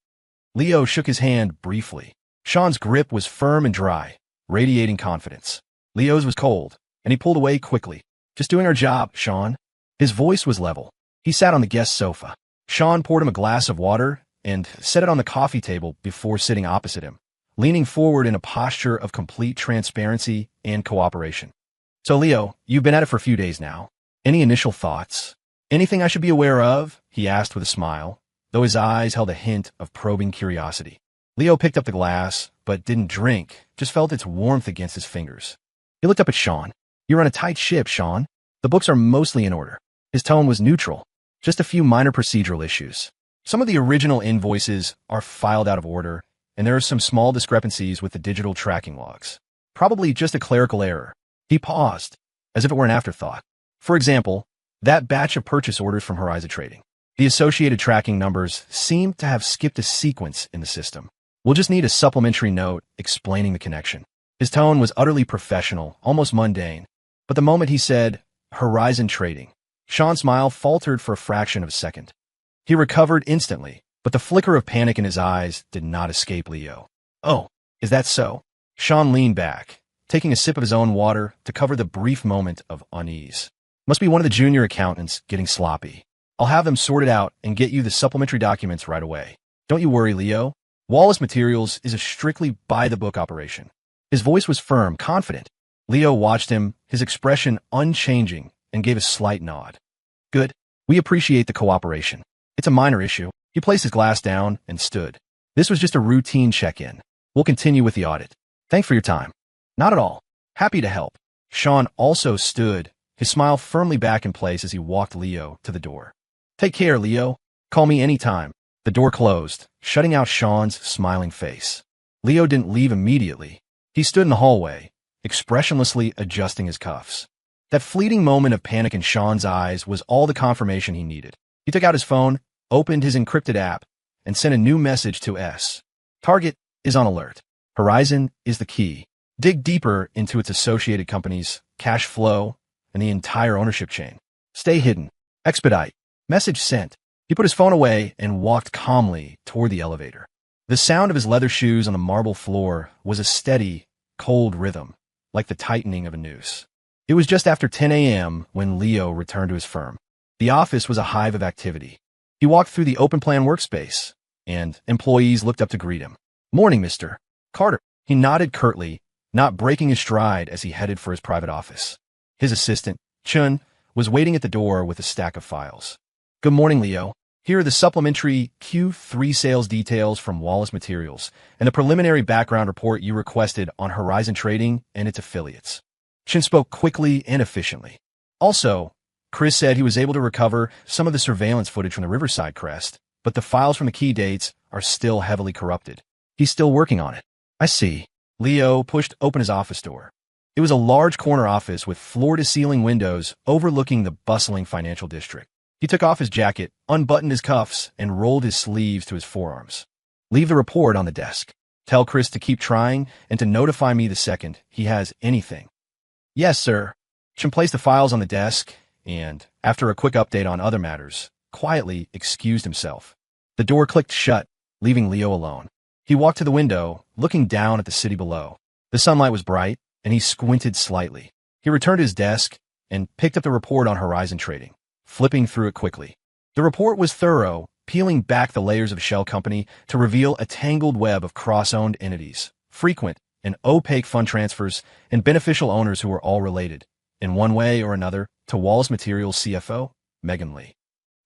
Leo shook his hand briefly. Sean's grip was firm and dry, radiating confidence. Leo's was cold, and he pulled away quickly. Just doing our job, Sean. His voice was level. He sat on the guest sofa. Sean poured him a glass of water and set it on the coffee table before sitting opposite him, leaning forward in a posture of complete transparency and cooperation. "So, Leo, you've been at it for a few days now. Any initial thoughts? Anything I should be aware of?" he asked with a smile, though his eyes held a hint of probing curiosity. Leo picked up the glass, but didn't drink, just felt its warmth against his fingers. He looked up at Sean. "You're on a tight ship, Sean. The books are mostly in order." His tone was neutral, just a few minor procedural issues. Some of the original invoices are filed out of order, and there are some small discrepancies with the digital tracking logs. Probably just a clerical error. He paused, as if it were an afterthought. For example, that batch of purchase orders from Horizon Trading. The associated tracking numbers seem to have skipped a sequence in the system. We'll just need a supplementary note explaining the connection. His tone was utterly professional, almost mundane. But the moment he said, "Horizon Trading," Sean's smile faltered for a fraction of a second. He recovered instantly, but the flicker of panic in his eyes did not escape Leo. "Oh, is that so?" Sean leaned back, taking a sip of his own water to cover the brief moment of unease. "Must be one of the junior accountants getting sloppy. I'll have them sort it out and get you the supplementary documents right away. Don't you worry, Leo. Wallace Materials is a strictly by-the-book operation." His voice was firm, confident. Leo watched him, his expression unchanging, and gave a slight nod. "Good. We appreciate the cooperation. It's a minor issue." He placed his glass down and stood. "This was just a routine check-in. We'll continue with the audit. Thanks for your time." "Not at all. Happy to help." Sean also stood, his smile firmly back in place as he walked Leo to the door. "Take care, Leo. Call me anytime." The door closed, shutting out Sean's smiling face. Leo didn't leave immediately. He stood in the hallway, expressionlessly adjusting his cuffs. That fleeting moment of panic in Sean's eyes was all the confirmation he needed. He took out his phone, opened his encrypted app, and sent a new message to S. "Target is on alert. Horizon is the key. Dig deeper into its associated companies, cash flow, and the entire ownership chain. Stay hidden. Expedite." Message sent. He put his phone away and walked calmly toward the elevator. The sound of his leather shoes on the marble floor was a steady, cold rhythm, like the tightening of a noose. It was just after 10 a.m. when Leo returned to his firm. The office was a hive of activity. He walked through the open-plan workspace, and employees looked up to greet him. "Morning, Mr. Carter." He nodded curtly, not breaking his stride as he headed for his private office. His assistant, Chun, was waiting at the door with a stack of files. "Good morning, Leo. Here are the supplementary Q3 sales details from Wallace Materials and the preliminary background report you requested on Horizon Trading and its affiliates." Chun spoke quickly and efficiently. "Also, Chris said he was able to recover some of the surveillance footage from the Riverside Crest, but the files from the key dates are still heavily corrupted. He's still working on it." "I see." Leo pushed open his office door. It was a large corner office with floor-to-ceiling windows overlooking the bustling financial district. He took off his jacket, unbuttoned his cuffs, and rolled his sleeves to his forearms. "Leave the report on the desk. Tell Chris to keep trying and to notify me the second he has anything." "Yes, sir." Chun placed the files on the desk and, after a quick update on other matters, quietly excused himself. The door clicked shut, leaving Leo alone. He walked to the window, looking down at the city below. The sunlight was bright, and he squinted slightly. He returned to his desk and picked up the report on Horizon Trading, flipping through it quickly. The report was thorough, peeling back the layers of a shell company to reveal a tangled web of cross-owned entities, frequent and opaque fund transfers, and beneficial owners who were all related, in one way or another, to Wallace Materials CFO, Megan Lee.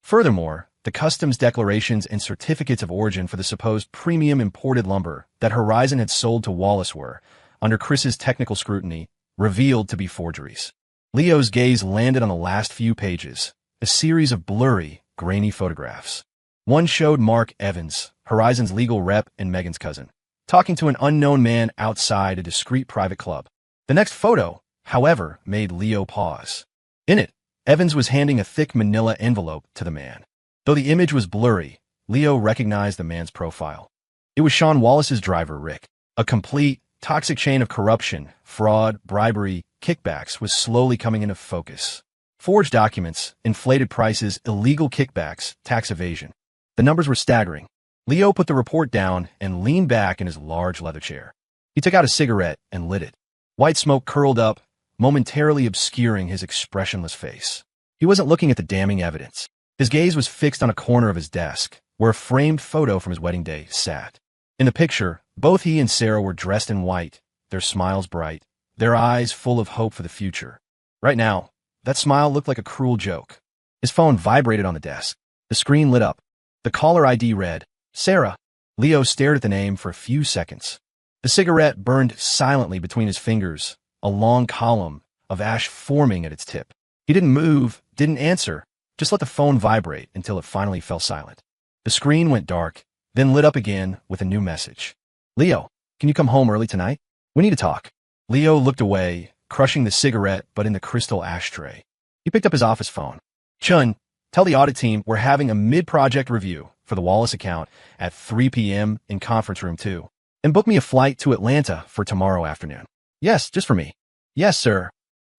Furthermore, the customs declarations and certificates of origin for the supposed premium imported lumber that Horizon had sold to Wallace were, under Chris's technical scrutiny, revealed to be forgeries. Leo's gaze landed on the last few pages, a series of blurry, grainy photographs. One showed Mark Evans, Horizon's legal rep and Megan's cousin, talking to an unknown man outside a discreet private club. The next photo, however, made Leo pause. In it, Evans was handing a thick manila envelope to the man. Though the image was blurry, Leo recognized the man's profile. It was Sean Wallace's driver, Rick. A complete, toxic chain of corruption, fraud, bribery, kickbacks was slowly coming into focus. Forged documents, inflated prices, illegal kickbacks, tax evasion. The numbers were staggering. Leo put the report down and leaned back in his large leather chair. He took out a cigarette and lit it. White smoke curled up, momentarily obscuring his expressionless face. He wasn't looking at the damning evidence. His gaze was fixed on a corner of his desk, where a framed photo from his wedding day sat. In the picture, both he and Sarah were dressed in white, their smiles bright, their eyes full of hope for the future. Right now, that smile looked like a cruel joke. His phone vibrated on the desk. The screen lit up. The caller ID read, Sarah. Leo stared at the name for a few seconds. The cigarette burned silently between his fingers, a long column of ash forming at its tip. He didn't move, didn't answer, just let the phone vibrate until it finally fell silent. The screen went dark, then lit up again with a new message. Leo, can you come home early tonight? We need to talk. Leo looked away, crushing the cigarette but in the crystal ashtray. He picked up his office phone. Chun, tell the audit team we're having a mid-project review for the Wallace account at 3 p.m. in conference room 2. And book me a flight to Atlanta for tomorrow afternoon. Yes, just for me. Yes, sir.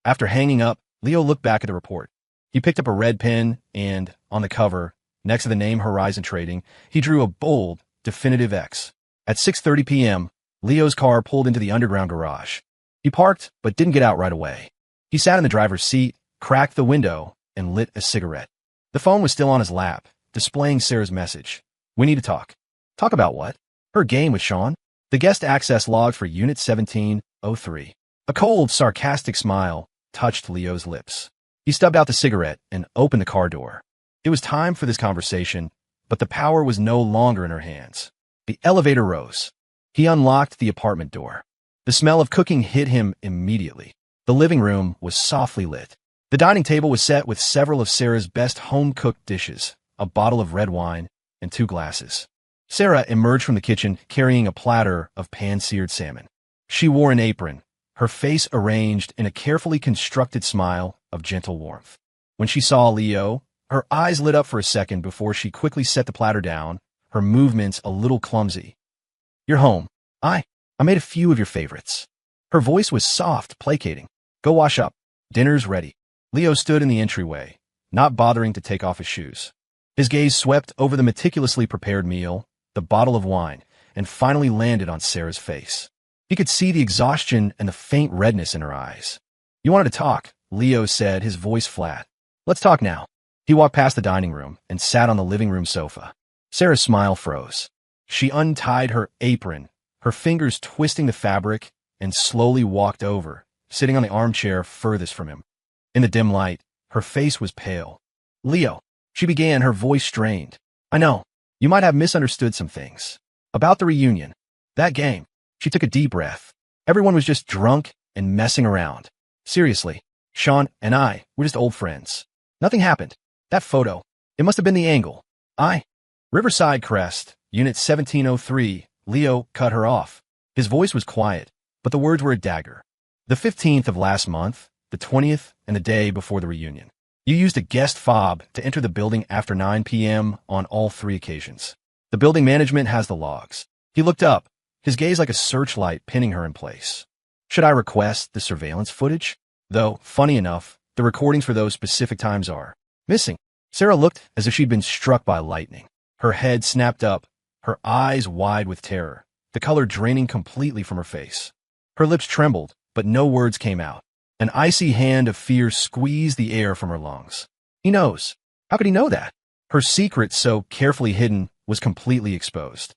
After hanging up, Leo looked back at the report. He picked up a red pen and, on the cover, next to the name Horizon Trading, he drew a bold, definitive X. At 6:30 p.m., Leo's car pulled into the underground garage. He parked, but didn't get out right away. He sat in the driver's seat, cracked the window, and lit a cigarette. The phone was still on his lap, displaying Sarah's message. We need to talk. Talk about what? Her game with Sean? The guest access log for Unit 1703. A cold, sarcastic smile touched Leo's lips. He stubbed out the cigarette and opened the car door. It was time for this conversation, but the power was no longer in her hands. The elevator rose. He unlocked the apartment door. The smell of cooking hit him immediately. The living room was softly lit. The dining table was set with several of Sarah's best home-cooked dishes, a bottle of red wine, and 2 glasses. Sarah emerged from the kitchen carrying a platter of pan-seared salmon. She wore an apron, her face arranged in a carefully constructed smile of gentle warmth. When she saw Leo, her eyes lit up for a second before she quickly set the platter down, her movements a little clumsy. You're home. I made a few of your favorites. Her voice was soft, placating. Go wash up. Dinner's ready. Leo stood in the entryway, not bothering to take off his shoes. His gaze swept over the meticulously prepared meal, the bottle of wine, and finally landed on Sarah's face. He could see the exhaustion and the faint redness in her eyes. You wanted to talk, Leo said, his voice flat. Let's talk now. He walked past the dining room and sat on the living room sofa. Sarah's smile froze. She untied her apron, her fingers twisting the fabric, and slowly walked over, sitting on the armchair furthest from him. In the dim light, her face was pale. Leo, she began, her voice strained. I know, you might have misunderstood some things. About the reunion. That game. She took a deep breath. Everyone was just drunk and messing around. Seriously, Sean and I were just old friends. Nothing happened. That photo. It must have been the angle. Riverside Crest, Unit 1703, Leo cut her off. His voice was quiet, but the words were a dagger. The 15th of last month, the 20th, and the day before the reunion. You used a guest fob to enter the building after 9 p.m. on all 3 occasions. The building management has the logs. He looked up, his gaze like a searchlight pinning her in place. Should I request the surveillance footage? Though, funny enough, the recordings for those specific times are missing. Sarah looked as if she'd been struck by lightning. Her head snapped up, her eyes wide with terror, the color draining completely from her face. Her lips trembled, but no words came out. An icy hand of fear squeezed the air from her lungs. He knows. How could he know that? Her secret, so carefully hidden, was completely exposed.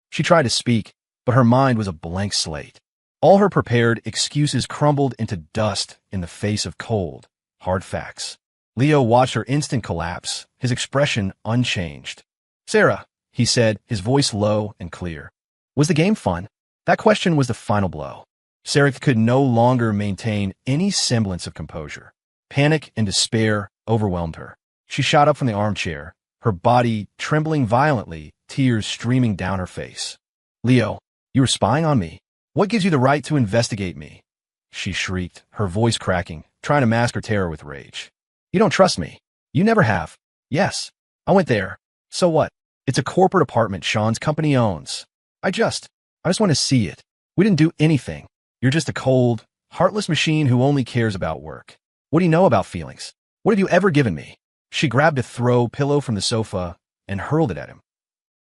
She tried to speak, but her mind was a blank slate. All her prepared excuses crumbled into dust in the face of cold, hard facts. Leo watched her instant collapse, his expression unchanged. Sarah, he said, his voice low and clear. Was the game fun? That question was the final blow. Sarah could no longer maintain any semblance of composure. Panic and despair overwhelmed her. She shot up from the armchair, her body trembling violently, tears streaming down her face. Leo, you were spying on me. What gives you the right to investigate me? She shrieked, her voice cracking, trying to mask her terror with rage. You don't trust me. You never have. Yes, I went there. So what? It's a corporate apartment Sean's company owns. I just want to see it. We didn't do anything. You're just a cold, heartless machine who only cares about work. What do you know about feelings? What have you ever given me? She grabbed a throw pillow from the sofa and hurled it at him.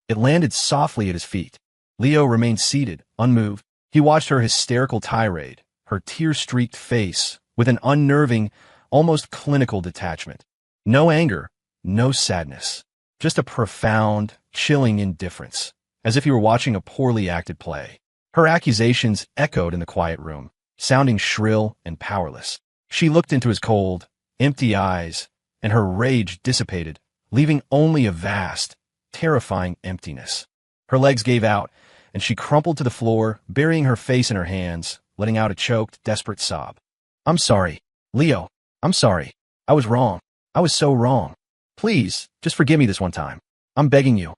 It landed softly at his feet. Leo remained seated, unmoved. He watched her hysterical tirade, her tear-streaked face, with an unnerving, almost clinical detachment. No anger, no sadness. just a profound, chilling indifference, as if he were watching a poorly acted play. Her accusations echoed in the quiet room, sounding shrill and powerless. She looked into his cold, empty eyes, and her rage dissipated, leaving only a vast, terrifying emptiness. Her legs gave out, and she crumpled to the floor, burying her face in her hands, letting out a choked, desperate sob. "I'm sorry, Leo. I'm sorry. I was wrong. I was so wrong. Please, just forgive me this one time. I'm begging you,"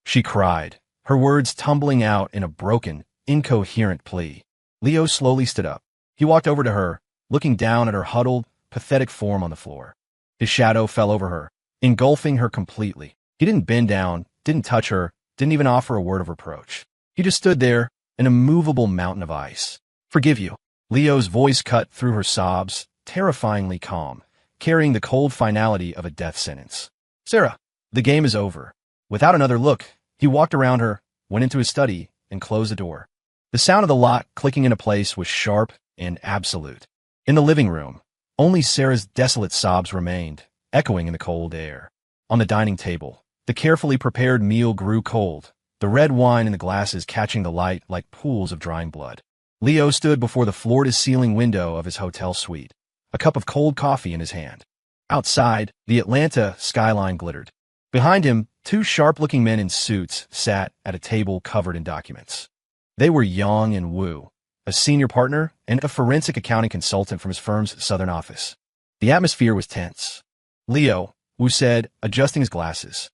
she cried, her words tumbling out in a broken, incoherent plea. Leo slowly stood up. He walked over to her, looking down at her huddled, pathetic form on the floor. His shadow fell over her, engulfing her completely. He didn't bend down, didn't touch her, didn't even offer a word of reproach. He just stood there, an immovable mountain of ice. "Forgive you." Leo's voice cut through her sobs, terrifyingly calm, carrying the cold finality of a death sentence. "Sarah, the game is over." Without another look, he walked around her, went into his study, and closed the door. The sound of the lock clicking into place was sharp and absolute. In the living room, only Sarah's desolate sobs remained, echoing in the cold air. On the dining table, the carefully prepared meal grew cold, the red wine in the glasses catching the light like pools of drying blood. Leo stood before the floor-to-ceiling window of his hotel suite, a cup of cold coffee in his hand. Outside, the Atlanta skyline glittered. Behind him, two sharp-looking men in suits sat at a table covered in documents. They were Yang and Wu, a senior partner and a forensic accounting consultant from his firm's southern office. The atmosphere was tense. "Leo," Wu said, adjusting his glasses.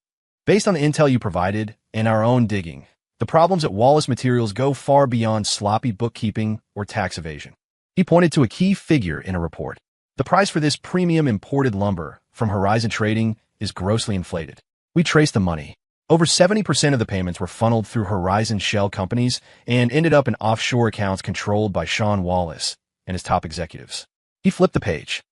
"Based on the intel you provided and our own digging, the problems at Wallace Materials go far beyond sloppy bookkeeping or tax evasion." He pointed to a key figure in a report. "The price for this premium imported lumber from Horizon Trading is grossly inflated. We traced the money. Over 70% of the payments were funneled through Horizon shell companies and ended up in offshore accounts controlled by Sean Wallace and his top executives." He flipped the page.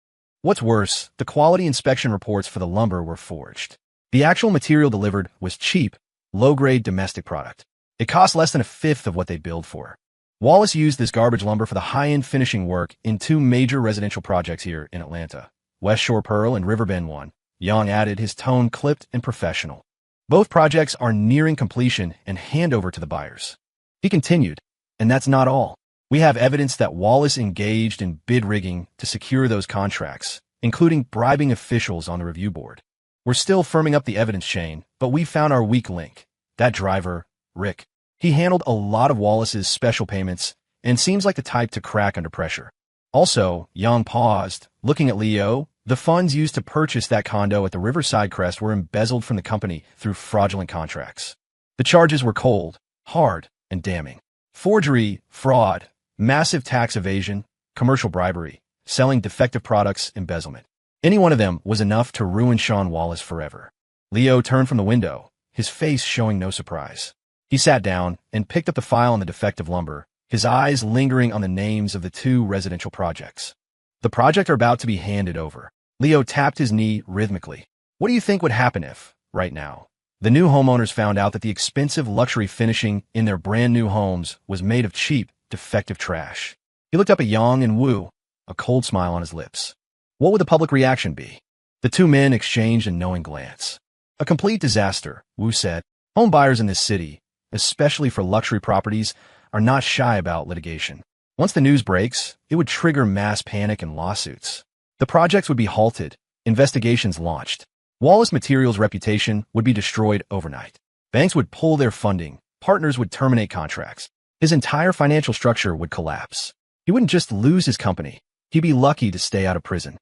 What's worse, the quality inspection reports for the lumber were forged. The actual material delivered was cheap, low-grade domestic product. It cost less than a fifth of what they billed for. Wallace used this garbage lumber for the high-end finishing work in two major residential projects here in Atlanta, West Shore Pearl and Riverbend 1. Yang added, his tone clipped and professional. "Both projects are nearing completion and handover to the buyers." He continued, "And that's not all. We have evidence that Wallace engaged in bid rigging to secure those contracts, including bribing officials on the review board. We're still firming up the evidence chain, but we found our weak link. That driver, Rick. He handled a lot of Wallace's special payments and seems like the type to crack under pressure." Also, Yang paused, looking at Leo. "The funds used to purchase that condo at the Riverside Crest were embezzled from the company through fraudulent contracts. The charges were cold, hard, and damning. Forgery, fraud, massive tax evasion, commercial bribery, selling defective products, embezzlement. Any one of them was enough to ruin Sean Wallace forever." Leo turned from the window, his face showing no surprise. He sat down and picked up the file on the defective lumber, his eyes lingering on the names of the two residential projects. "The project are about to be handed over." Leo tapped his knee rhythmically. "What do you think would happen if, right now, the new homeowners found out that the expensive luxury finishing in their brand new homes was made of cheap, defective trash?" He looked up at Yang and Wu, a cold smile on his lips. "What would the public reaction be?" The two men exchanged a knowing glance. "A complete disaster," Wu said. "Home buyers in this city, especially for luxury properties, are not shy about litigation. Once the news breaks, it would trigger mass panic and lawsuits. The projects would be halted, investigations launched. Wallace Materials' reputation would be destroyed overnight. Banks would pull their funding, partners would terminate contracts. His entire financial structure would collapse. He wouldn't just lose his company, he'd be lucky to stay out of prison."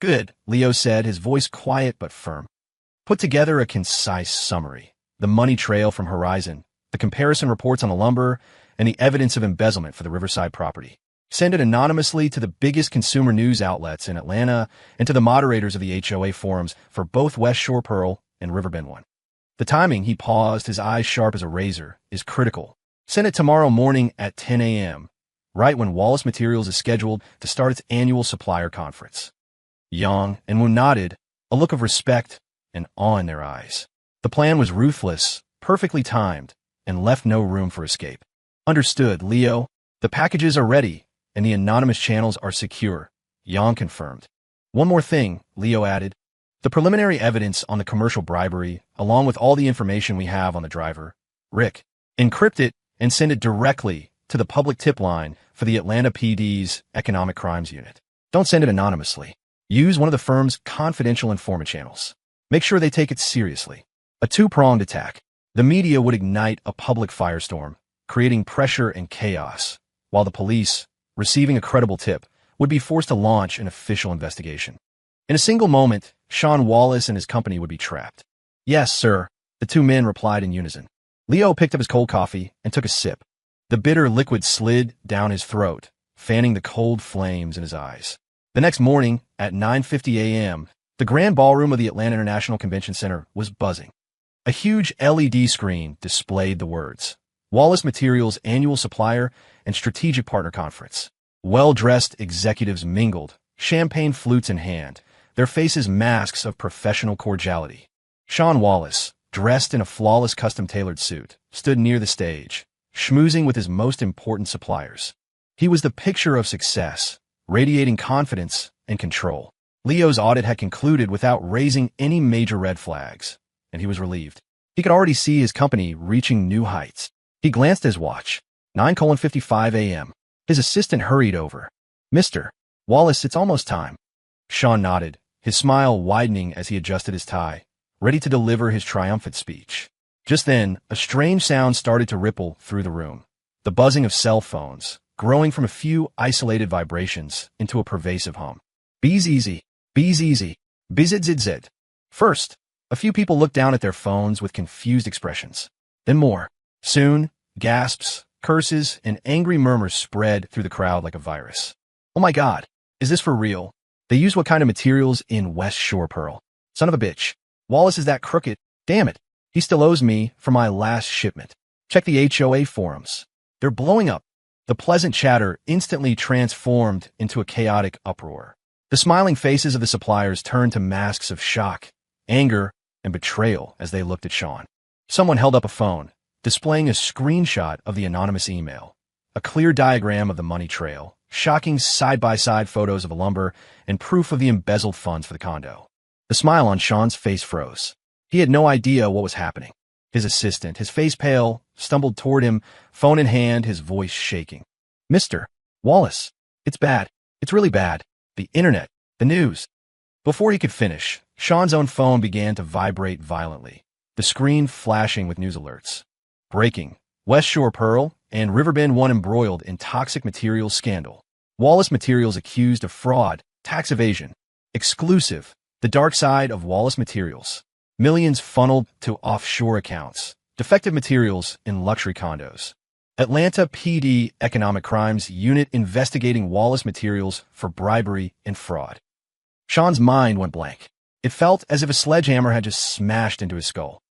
"Good," Leo said, his voice quiet but firm. "Put together a concise summary. The money trail from Horizon, the comparison reports on the lumber, and the evidence of embezzlement for the Riverside property. Send it anonymously to the biggest consumer news outlets in Atlanta and to the moderators of the HOA forums for both West Shore Pearl and Riverbend 1. The timing," he paused, his eyes sharp as a razor, "is critical. Send it tomorrow morning at 10 a.m., right when Wallace Materials is scheduled to start its annual supplier conference." Yang and Wu nodded, a look of respect and awe in their eyes. The plan was ruthless, perfectly timed, and left no room for escape. "Understood, Leo. The packages are ready, and the anonymous channels are secure," Yang confirmed. "One more thing," Leo added. The preliminary evidence on the commercial bribery, along with all the information we have on the driver, Rick, encrypt it and send it directly to the public tip line for the Atlanta PD's Economic Crimes Unit. Don't send it anonymously. Use one of the firm's confidential informant channels. Make sure they take it seriously. A two-pronged attack. The media would ignite a public firestorm, creating pressure and chaos, while the police, receiving a credible tip, would be forced to launch an official investigation. In a single moment, Sean Wallace and his company would be trapped. Yes, sir, the two men replied in unison. Leo picked up his cold coffee and took a sip. The bitter liquid slid down his throat, fanning the cold flames in his eyes. The next morning, at 9:50 a.m., the grand ballroom of the Atlanta International Convention Center was buzzing. A huge LED screen displayed the words, Wallace Materials Annual Supplier and Strategic Partner Conference. Well-dressed executives mingled, champagne flutes in hand, their faces masks of professional cordiality. Sean Wallace, dressed in a flawless custom-tailored suit, stood near the stage, schmoozing with his most important suppliers. He was the picture of success, radiating confidence and control. Leo's audit had concluded without raising any major red flags, and he was relieved. He could already see his company reaching new heights. He glanced at his watch. 9:55 a.m. His assistant hurried over. Mr. Wallace, it's almost time. Sean nodded, his smile widening as he adjusted his tie, ready to deliver his triumphant speech. Just then, a strange sound started to ripple through the room. The buzzing of cell phones, growing from a few isolated vibrations into a pervasive hum. Bees easy, bizidzid. First, a few people looked down at their phones with confused expressions. Then more. Soon, gasps, curses, and angry murmurs spread through the crowd like a virus. Oh my God, is this for real? They use what kind of materials in West Shore Pearl? Son of a bitch. Wallace is that crooked. Damn it. He still owes me for my last shipment. Check the HOA forums. They're blowing up. The pleasant chatter instantly transformed into a chaotic uproar. The smiling faces of the suppliers turned to masks of shock, anger, and betrayal as they looked at Sean. Someone held up a phone, displaying a screenshot of the anonymous email, a clear diagram of the money trail, shocking side-by-side photos of a lumber, and proof of the embezzled funds for the condo. The smile on Sean's face froze. He had no idea what was happening. His assistant, his face pale, stumbled toward him, phone in hand, his voice shaking. Mr. Wallace, it's bad. It's really bad. The internet, the news. Before he could finish, Sean's own phone began to vibrate violently, the screen flashing with news alerts. Breaking. West Shore Pearl and Riverbend 1 embroiled in toxic materials scandal. Wallace Materials accused of fraud, tax evasion. Exclusive. The dark side of Wallace Materials. Millions funneled to offshore accounts. Defective materials in luxury condos. Atlanta PD Economic Crimes Unit investigating Wallace Materials for bribery and fraud. Sean's mind went blank. It felt as if a sledgehammer had just smashed into his skull.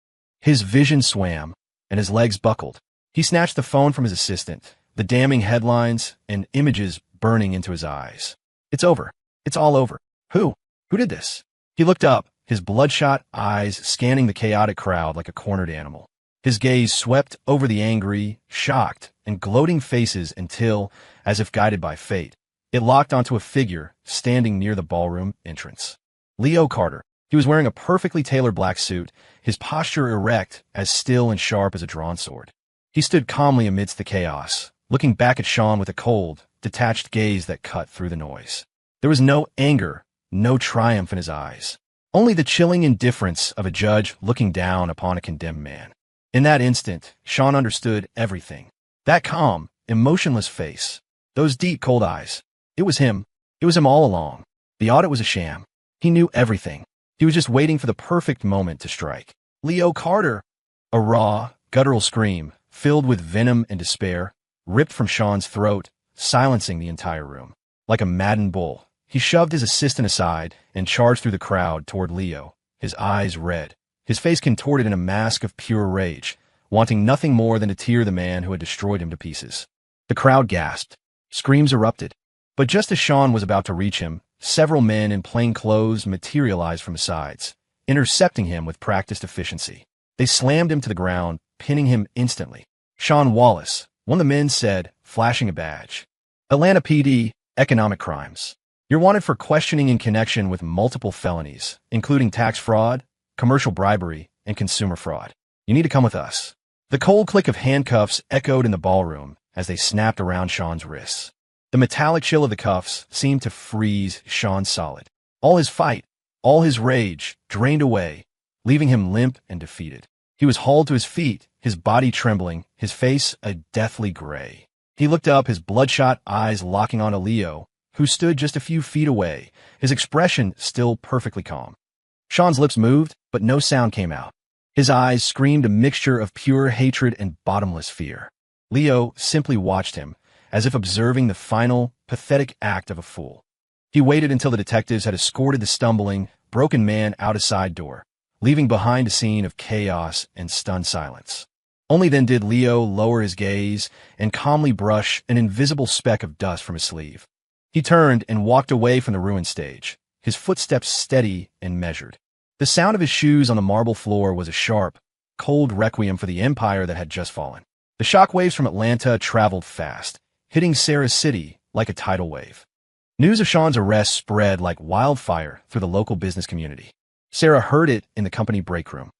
His vision swam, and his legs buckled. He snatched the phone from his assistant, the damning headlines and images burning into his eyes. It's over. It's all over. Who? Who did this? He looked up, his bloodshot eyes scanning the chaotic crowd like a cornered animal. His gaze swept over the angry, shocked, and gloating faces until, as if guided by fate, it locked onto a figure standing near the ballroom entrance. Leo Carter. He was wearing a perfectly tailored black suit, his posture erect, as still and sharp as a drawn sword. He stood calmly amidst the chaos, looking back at Sean with a cold, detached gaze that cut through the noise. There was no anger, no triumph in his eyes, only the chilling indifference of a judge looking down upon a condemned man. In that instant, Sean understood everything. That calm, emotionless face, those deep, cold eyes. It was him. It was him all along. The audit was a sham. He knew everything. He was just waiting for the perfect moment to strike. Leo Carter! A raw, guttural scream, filled with venom and despair, ripped from Sean's throat, silencing the entire room. Like a maddened bull, he shoved his assistant aside and charged through the crowd toward Leo, his eyes red, his face contorted in a mask of pure rage, wanting nothing more than to tear the man who had destroyed him to pieces. The crowd gasped. Screams erupted. But just as Sean was about to reach him, several men in plain clothes materialized from the sides, intercepting him with practiced efficiency. They slammed him to the ground, pinning him instantly. Sean Wallace, one of the men said, flashing a badge. Atlanta PD, Economic Crimes. You're wanted for questioning in connection with multiple felonies, including tax fraud, commercial bribery, and consumer fraud. You need to come with us. The cold click of handcuffs echoed in the ballroom as they snapped around Sean's wrists. The metallic chill of the cuffs seemed to freeze Sean solid. All his fight, all his rage, drained away, leaving him limp and defeated. He was hauled to his feet, his body trembling, his face a deathly gray. He looked up, his bloodshot eyes locking on Leo, who stood just a few feet away, his expression still perfectly calm. Sean's lips moved, but no sound came out. His eyes screamed a mixture of pure hatred and bottomless fear. Leo simply watched him, as if observing the final, pathetic act of a fool. He waited until the detectives had escorted the stumbling, broken man out a side door, leaving behind a scene of chaos and stunned silence. Only then did Leo lower his gaze and calmly brush an invisible speck of dust from his sleeve. He turned and walked away from the ruined stage, his footsteps steady and measured. The sound of his shoes on the marble floor was a sharp, cold requiem for the empire that had just fallen. The shockwaves from Atlanta traveled fast, hitting Sarah's city like a tidal wave. News of Sean's arrest spread like wildfire through the local business community. Sarah heard it in the company break room.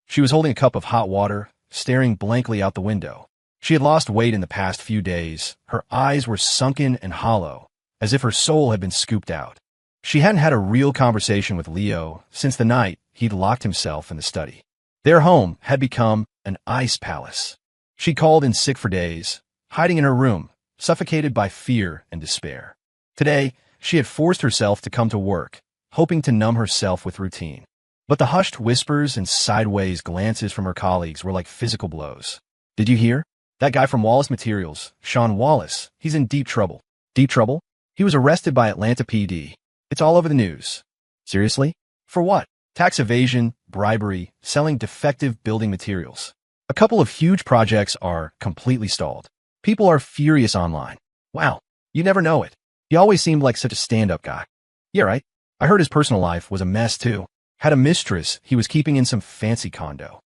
She was holding a cup of hot water, staring blankly out the window. She had lost weight in the past few days. Her eyes were sunken and hollow, as if her soul had been scooped out. She hadn't had a real conversation with Leo since the night he'd locked himself in the study. Their home had become an ice palace. She called in sick for days, hiding in her room, suffocated by fear and despair. Today, she had forced herself to come to work, hoping to numb herself with routine. But the hushed whispers and sideways glances from her colleagues were like physical blows. Did you hear? That guy from Wallace Materials, Sean Wallace, he's in deep trouble. Deep trouble? He was arrested by Atlanta PD. It's all over the news. Seriously? For what? Tax evasion, bribery, selling defective building materials. A couple of huge projects are completely stalled. People are furious online. Wow, you never know it. He always seemed like such a stand-up guy. Yeah, right. I heard his personal life was a mess too. Had a mistress he was keeping in some fancy condo.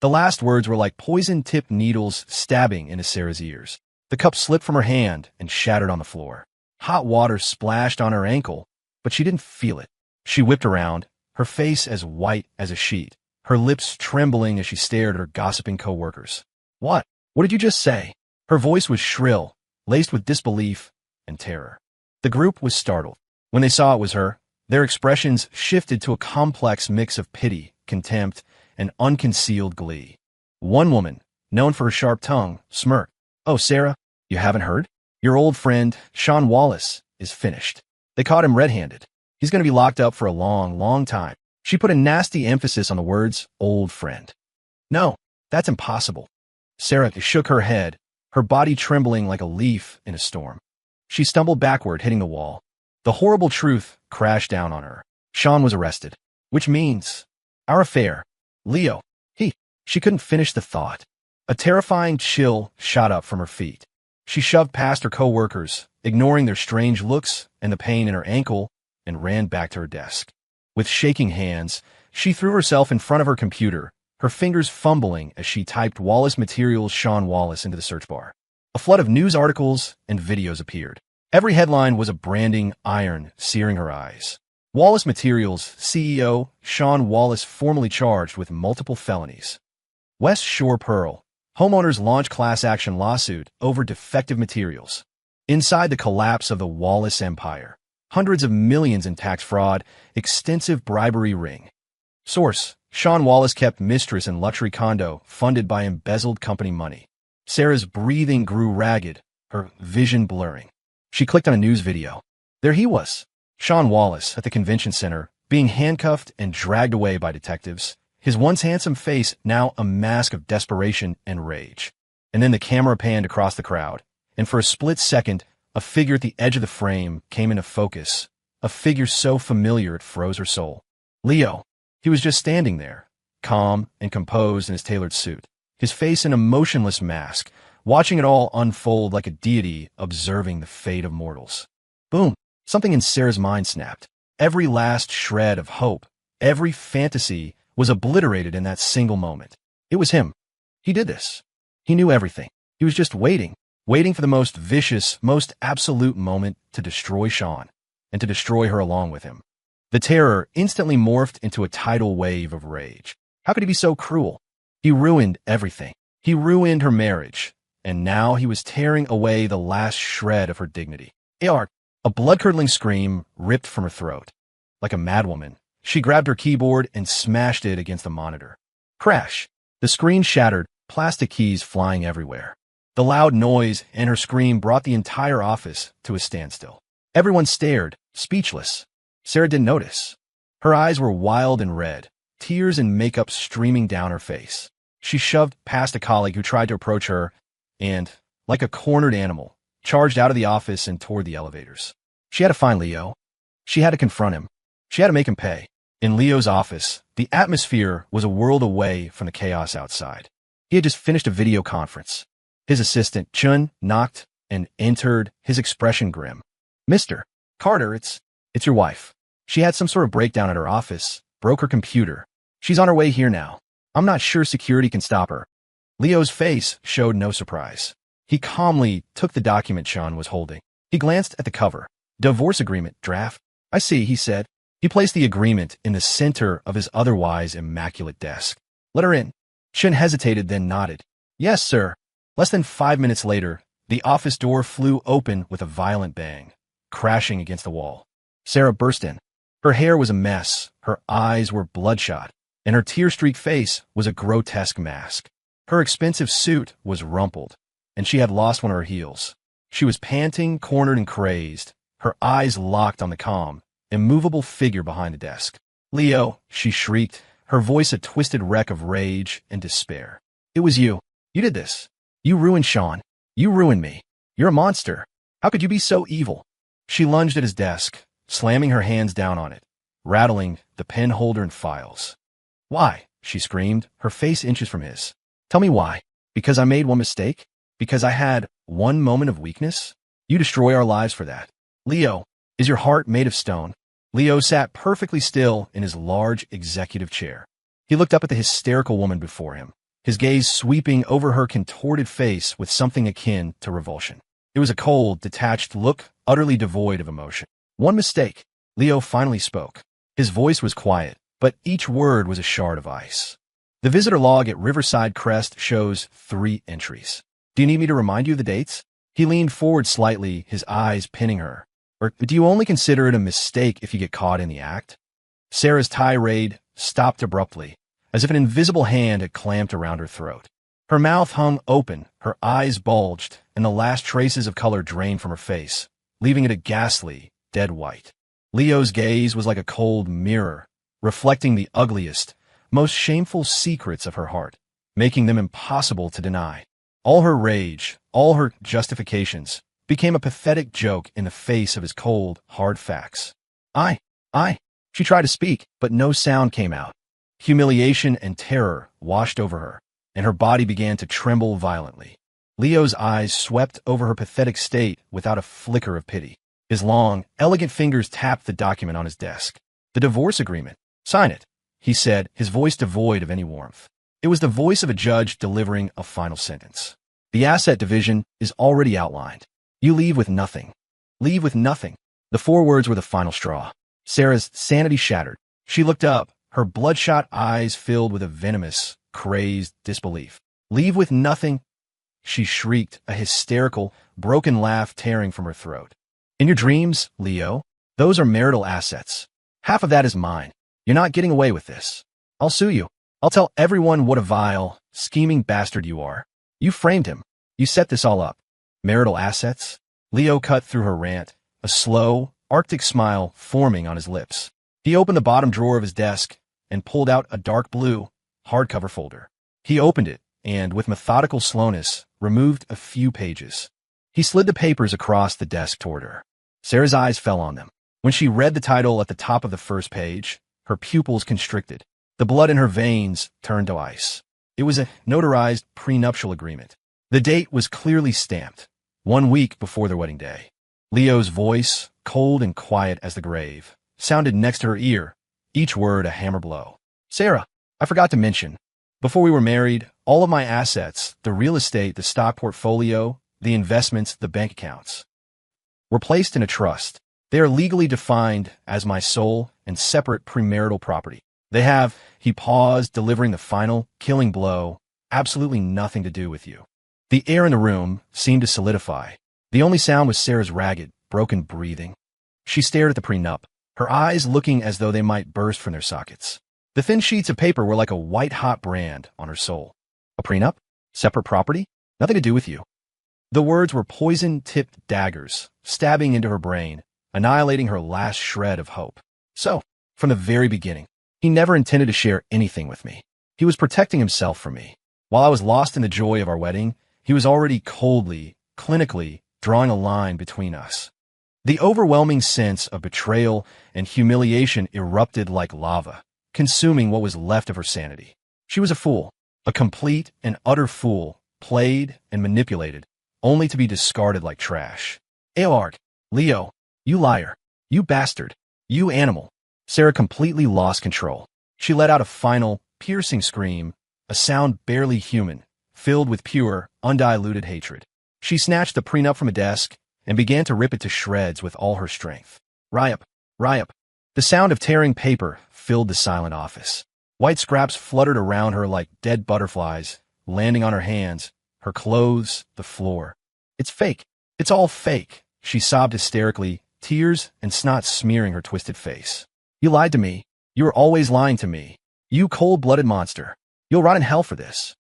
The last words were like poison-tipped needles stabbing into Sarah's ears. The cup slipped from her hand and shattered on the floor. Hot water splashed on her ankle, but she didn't feel it. She whipped around, her face as white as a sheet, her lips trembling as she stared at her gossiping co-workers. What? What did you just say? Her voice was shrill, laced with disbelief and terror. The group was startled. When they saw it was her, their expressions shifted to a complex mix of pity, contempt, and unconcealed glee. One woman, known for her sharp tongue, smirked. Oh, Sarah, you haven't heard? Your old friend, Sean Wallace, is finished. They caught him red-handed. He's going to be locked up for a long, long time. She put a nasty emphasis on the words, old friend. No, that's impossible. Sarah shook her head, her body trembling like a leaf in a storm. She stumbled backward, hitting the wall. The horrible truth crashed down on her. Sean was arrested. Which means, our affair. Leo. She couldn't finish the thought. A terrifying chill shot up from her feet. She shoved past her co-workers, ignoring their strange looks and the pain in her ankle, and ran back to her desk. With shaking hands, she threw herself in front of her computer, her fingers fumbling as she typed Wallace Materials Sean Wallace into the search bar. A flood of news articles and videos appeared. Every headline was a branding iron searing her eyes. Wallace Materials CEO Sean Wallace formally charged with multiple felonies. West Shore Pearl. Homeowners launch class action lawsuit over defective materials. Inside the collapse of the Wallace empire. Hundreds of millions in tax fraud, extensive bribery ring. Source: Sean Wallace kept mistress in luxury condo funded by embezzled company money. Sarah's breathing grew ragged, her vision blurring. She clicked on a news video. There he was, Sean Wallace at the convention center, being handcuffed and dragged away by detectives, his once handsome face now a mask of desperation and rage. And then the camera panned across the crowd, and for a split second, a figure at the edge of the frame came into focus, a figure so familiar it froze her soul. Leo. He was just standing there, calm and composed in his tailored suit, his face in a motionless mask, watching it all unfold like a deity observing the fate of mortals. Boom! Something in Sarah's mind snapped. Every last shred of hope, every fantasy was obliterated in that single moment. It was him. He did this. He knew everything. He was just waiting for the most vicious, most absolute moment to destroy Sean. and to destroy her along with him. The terror instantly morphed into a tidal wave of rage. How could he be so cruel? He ruined everything. He ruined her marriage, and now he was tearing away the last shred of her dignity. A blood-curdling scream ripped from her throat. Like a madwoman, she grabbed her keyboard and smashed it against the monitor. Crash! The screen shattered, plastic keys flying everywhere. The loud noise and her scream brought the entire office to a standstill. Everyone stared, speechless. Sarah didn't notice. Her eyes were wild and red, tears and makeup streaming down her face. She shoved past a colleague who tried to approach her and, like a cornered animal, charged out of the office and toward the elevators. She had to find Leo. She had to confront him. She had to make him pay. In Leo's office, the atmosphere was a world away from the chaos outside. He had just finished a video conference. His assistant, Chun, knocked and entered, his expression grim. "Mr. Carter, it's your wife. She had some sort of breakdown at her office, broke her computer. She's on her way here now. I'm not sure security can stop her." Leo's face showed no surprise. He calmly took the document Chun was holding. He glanced at the cover. "Divorce agreement, draft." "I see," he said. He placed the agreement in the center of his otherwise immaculate desk. "Let her in." Chun hesitated, then nodded. "Yes, sir." Less than 5 minutes later, the office door flew open with a violent bang, crashing against the wall. Sarah burst in. Her hair was a mess, her eyes were bloodshot, and her tear-streaked face was a grotesque mask. Her expensive suit was rumpled, and she had lost one of her heels. She was panting, cornered, and crazed, her eyes locked on the calm, immovable figure behind the desk. "Leo," she shrieked, her voice a twisted wreck of rage and despair. "It was you. You did this. You ruined Sean. You ruined me. You're a monster. How could you be so evil?" She lunged at his desk, slamming her hands down on it, rattling the pen holder and files. "Why?" she screamed, her face inches from his. "Tell me why. Because I made one mistake? Because I had one moment of weakness? You destroy our lives for that. Leo, is your heart made of stone?" Leo sat perfectly still in his large executive chair. He looked up at the hysterical woman before him, his gaze sweeping over her contorted face with something akin to revulsion. It was a cold, detached look, utterly devoid of emotion. "One mistake." Leo finally spoke. His voice was quiet, but each word was a shard of ice. "The visitor log at Riverside Crest shows 3 entries. Do you need me to remind you of the dates?" He leaned forward slightly, his eyes pinning her. "Or do you only consider it a mistake if you get caught in the act?" Sarah's tirade stopped abruptly, as if an invisible hand had clamped around her throat. Her mouth hung open, her eyes bulged, and the last traces of color drained from her face, leaving it a ghastly, dead white. Leo's gaze was like a cold mirror, reflecting the ugliest, most shameful secrets of her heart, making them impossible to deny. All her rage, all her justifications, became a pathetic joke in the face of his cold, hard facts. I. She tried to speak, but no sound came out. Humiliation and terror washed over her, and her body began to tremble violently. Leo's eyes swept over her pathetic state without a flicker of pity. His long, elegant fingers tapped the document on his desk. "The divorce agreement. Sign it," he said, his voice devoid of any warmth. It was the voice of a judge delivering a final sentence. "The asset division is already outlined. You leave with nothing. Leave with nothing." The 4 words were the final straw. Sarah's sanity shattered. She looked up, her bloodshot eyes filled with a venomous, crazed disbelief. "Leave with nothing?" she shrieked, a hysterical, broken laugh tearing from her throat. "In your dreams, Leo, those are marital assets. Half of that is mine. You're not getting away with this. I'll sue you. I'll tell everyone what a vile, scheming bastard you are. You framed him. You set this all up. Marital assets?" Leo cut through her rant, a slow, arctic smile forming on his lips. He opened the bottom drawer of his desk and pulled out a dark blue, hardcover folder. He opened it and, with methodical slowness, removed a few pages. He slid the papers across the desk toward her. Sarah's eyes fell on them. When she read the title at the top of the first page, her pupils constricted. The blood in her veins turned to ice. It was a notarized prenuptial agreement. The date was clearly stamped, 1 week before their wedding day. Leo's voice, cold and quiet as the grave, sounded next to her ear, each word a hammer blow. "Sarah, I forgot to mention, before we were married, all of my assets, the real estate, the stock portfolio, the investments, the bank accounts, were placed in a trust. They are legally defined as my sole and separate premarital property. They have, he paused, delivering the final, killing blow, absolutely nothing to do with you. The air in the room seemed to solidify. The only sound was Sarah's ragged, broken breathing. She stared at the prenup, her eyes looking as though they might burst from their sockets. The thin sheets of paper were like a white-hot brand on her soul. A prenup? Separate property? Nothing to do with you. The words were poison-tipped daggers, stabbing into her brain, annihilating her last shred of hope. So, from the very beginning, he never intended to share anything with me. He was protecting himself from me. While I was lost in the joy of our wedding, he was already coldly, clinically, drawing a line between us. The overwhelming sense of betrayal and humiliation erupted like lava, consuming what was left of her sanity. She was a fool, a complete and utter fool, played and manipulated, only to be discarded like trash. Aelard, Leo, you liar, you bastard, you animal. Sarah completely lost control. She let out a final, piercing scream, a sound barely human, filled with pure, undiluted hatred. She snatched the prenup from a desk and began to rip it to shreds with all her strength. Ryup, Ryup. The sound of tearing paper filled the silent office. White scraps fluttered around her like dead butterflies, landing on her hands, her clothes, the floor. It's fake. It's all fake, she sobbed hysterically, tears and snot smearing her twisted face. You lied to me. You were always lying to me. You cold-blooded monster. You'll rot in hell for this.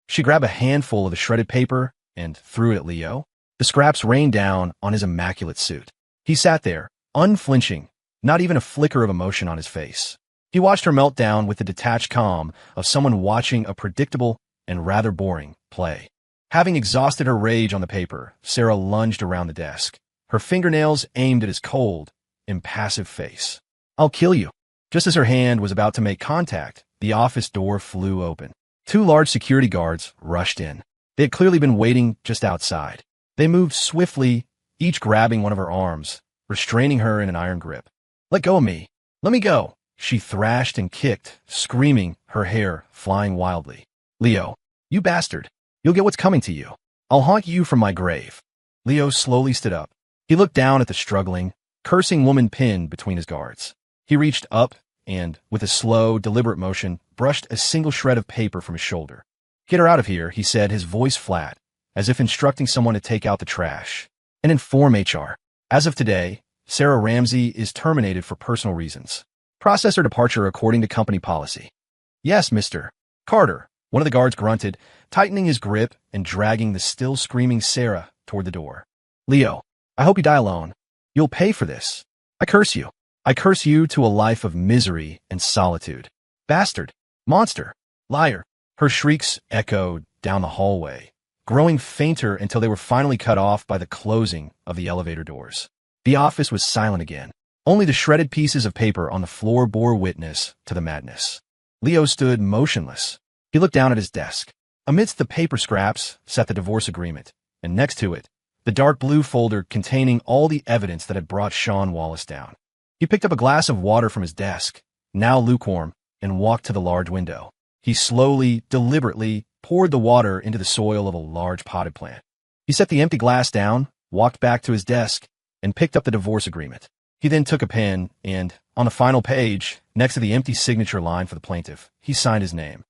She grabbed a handful of the shredded paper and threw it at Leo. The scraps rained down on his immaculate suit. He sat there, unflinching, not even a flicker of emotion on his face. He watched her melt down with the detached calm of someone watching a predictable and rather boring play. Having exhausted her rage on the paper, Sarah lunged around the desk, her fingernails aimed at his cold, impassive face. I'll kill you. Just as her hand was about to make contact, the office door flew open. 2 large security guards rushed in. They had clearly been waiting just outside. They moved swiftly, each grabbing one of her arms, restraining her in an iron grip. Let go of me. Let me go. She thrashed and kicked, screaming, her hair flying wildly. Leo, you bastard. You'll get what's coming to you. I'll haunt you from my grave. Leo slowly stood up. He looked down at the struggling, cursing woman pinned between his guards. He reached up and, with a slow, deliberate motion, brushed a single shred of paper from his shoulder. Get her out of here, he said, his voice flat, as if instructing someone to take out the trash. And inform HR. As of today, Sarah Ramsey is terminated for personal reasons. Process her departure according to company policy. Yes, Mr. Carter, one of the guards grunted, tightening his grip and dragging the still screaming Sarah toward the door. Leo, I hope you die alone. You'll pay for this. I curse you. I curse you to a life of misery and solitude. Bastard. Monster. Liar. Her shrieks echoed down the hallway, growing fainter until they were finally cut off by the closing of the elevator doors. The office was silent again. Only the shredded pieces of paper on the floor bore witness to the madness. Leo stood motionless. He looked down at his desk. Amidst the paper scraps sat the divorce agreement, and next to it, the dark blue folder containing all the evidence that had brought Sean Wallace down. He picked up a glass of water from his desk, now lukewarm, and walked to the large window. He slowly, deliberately poured the water into the soil of a large potted plant. He set the empty glass down, walked back to his desk, and picked up the divorce agreement. He then took a pen and, on the final page, next to the empty signature line for the plaintiff, he signed his name.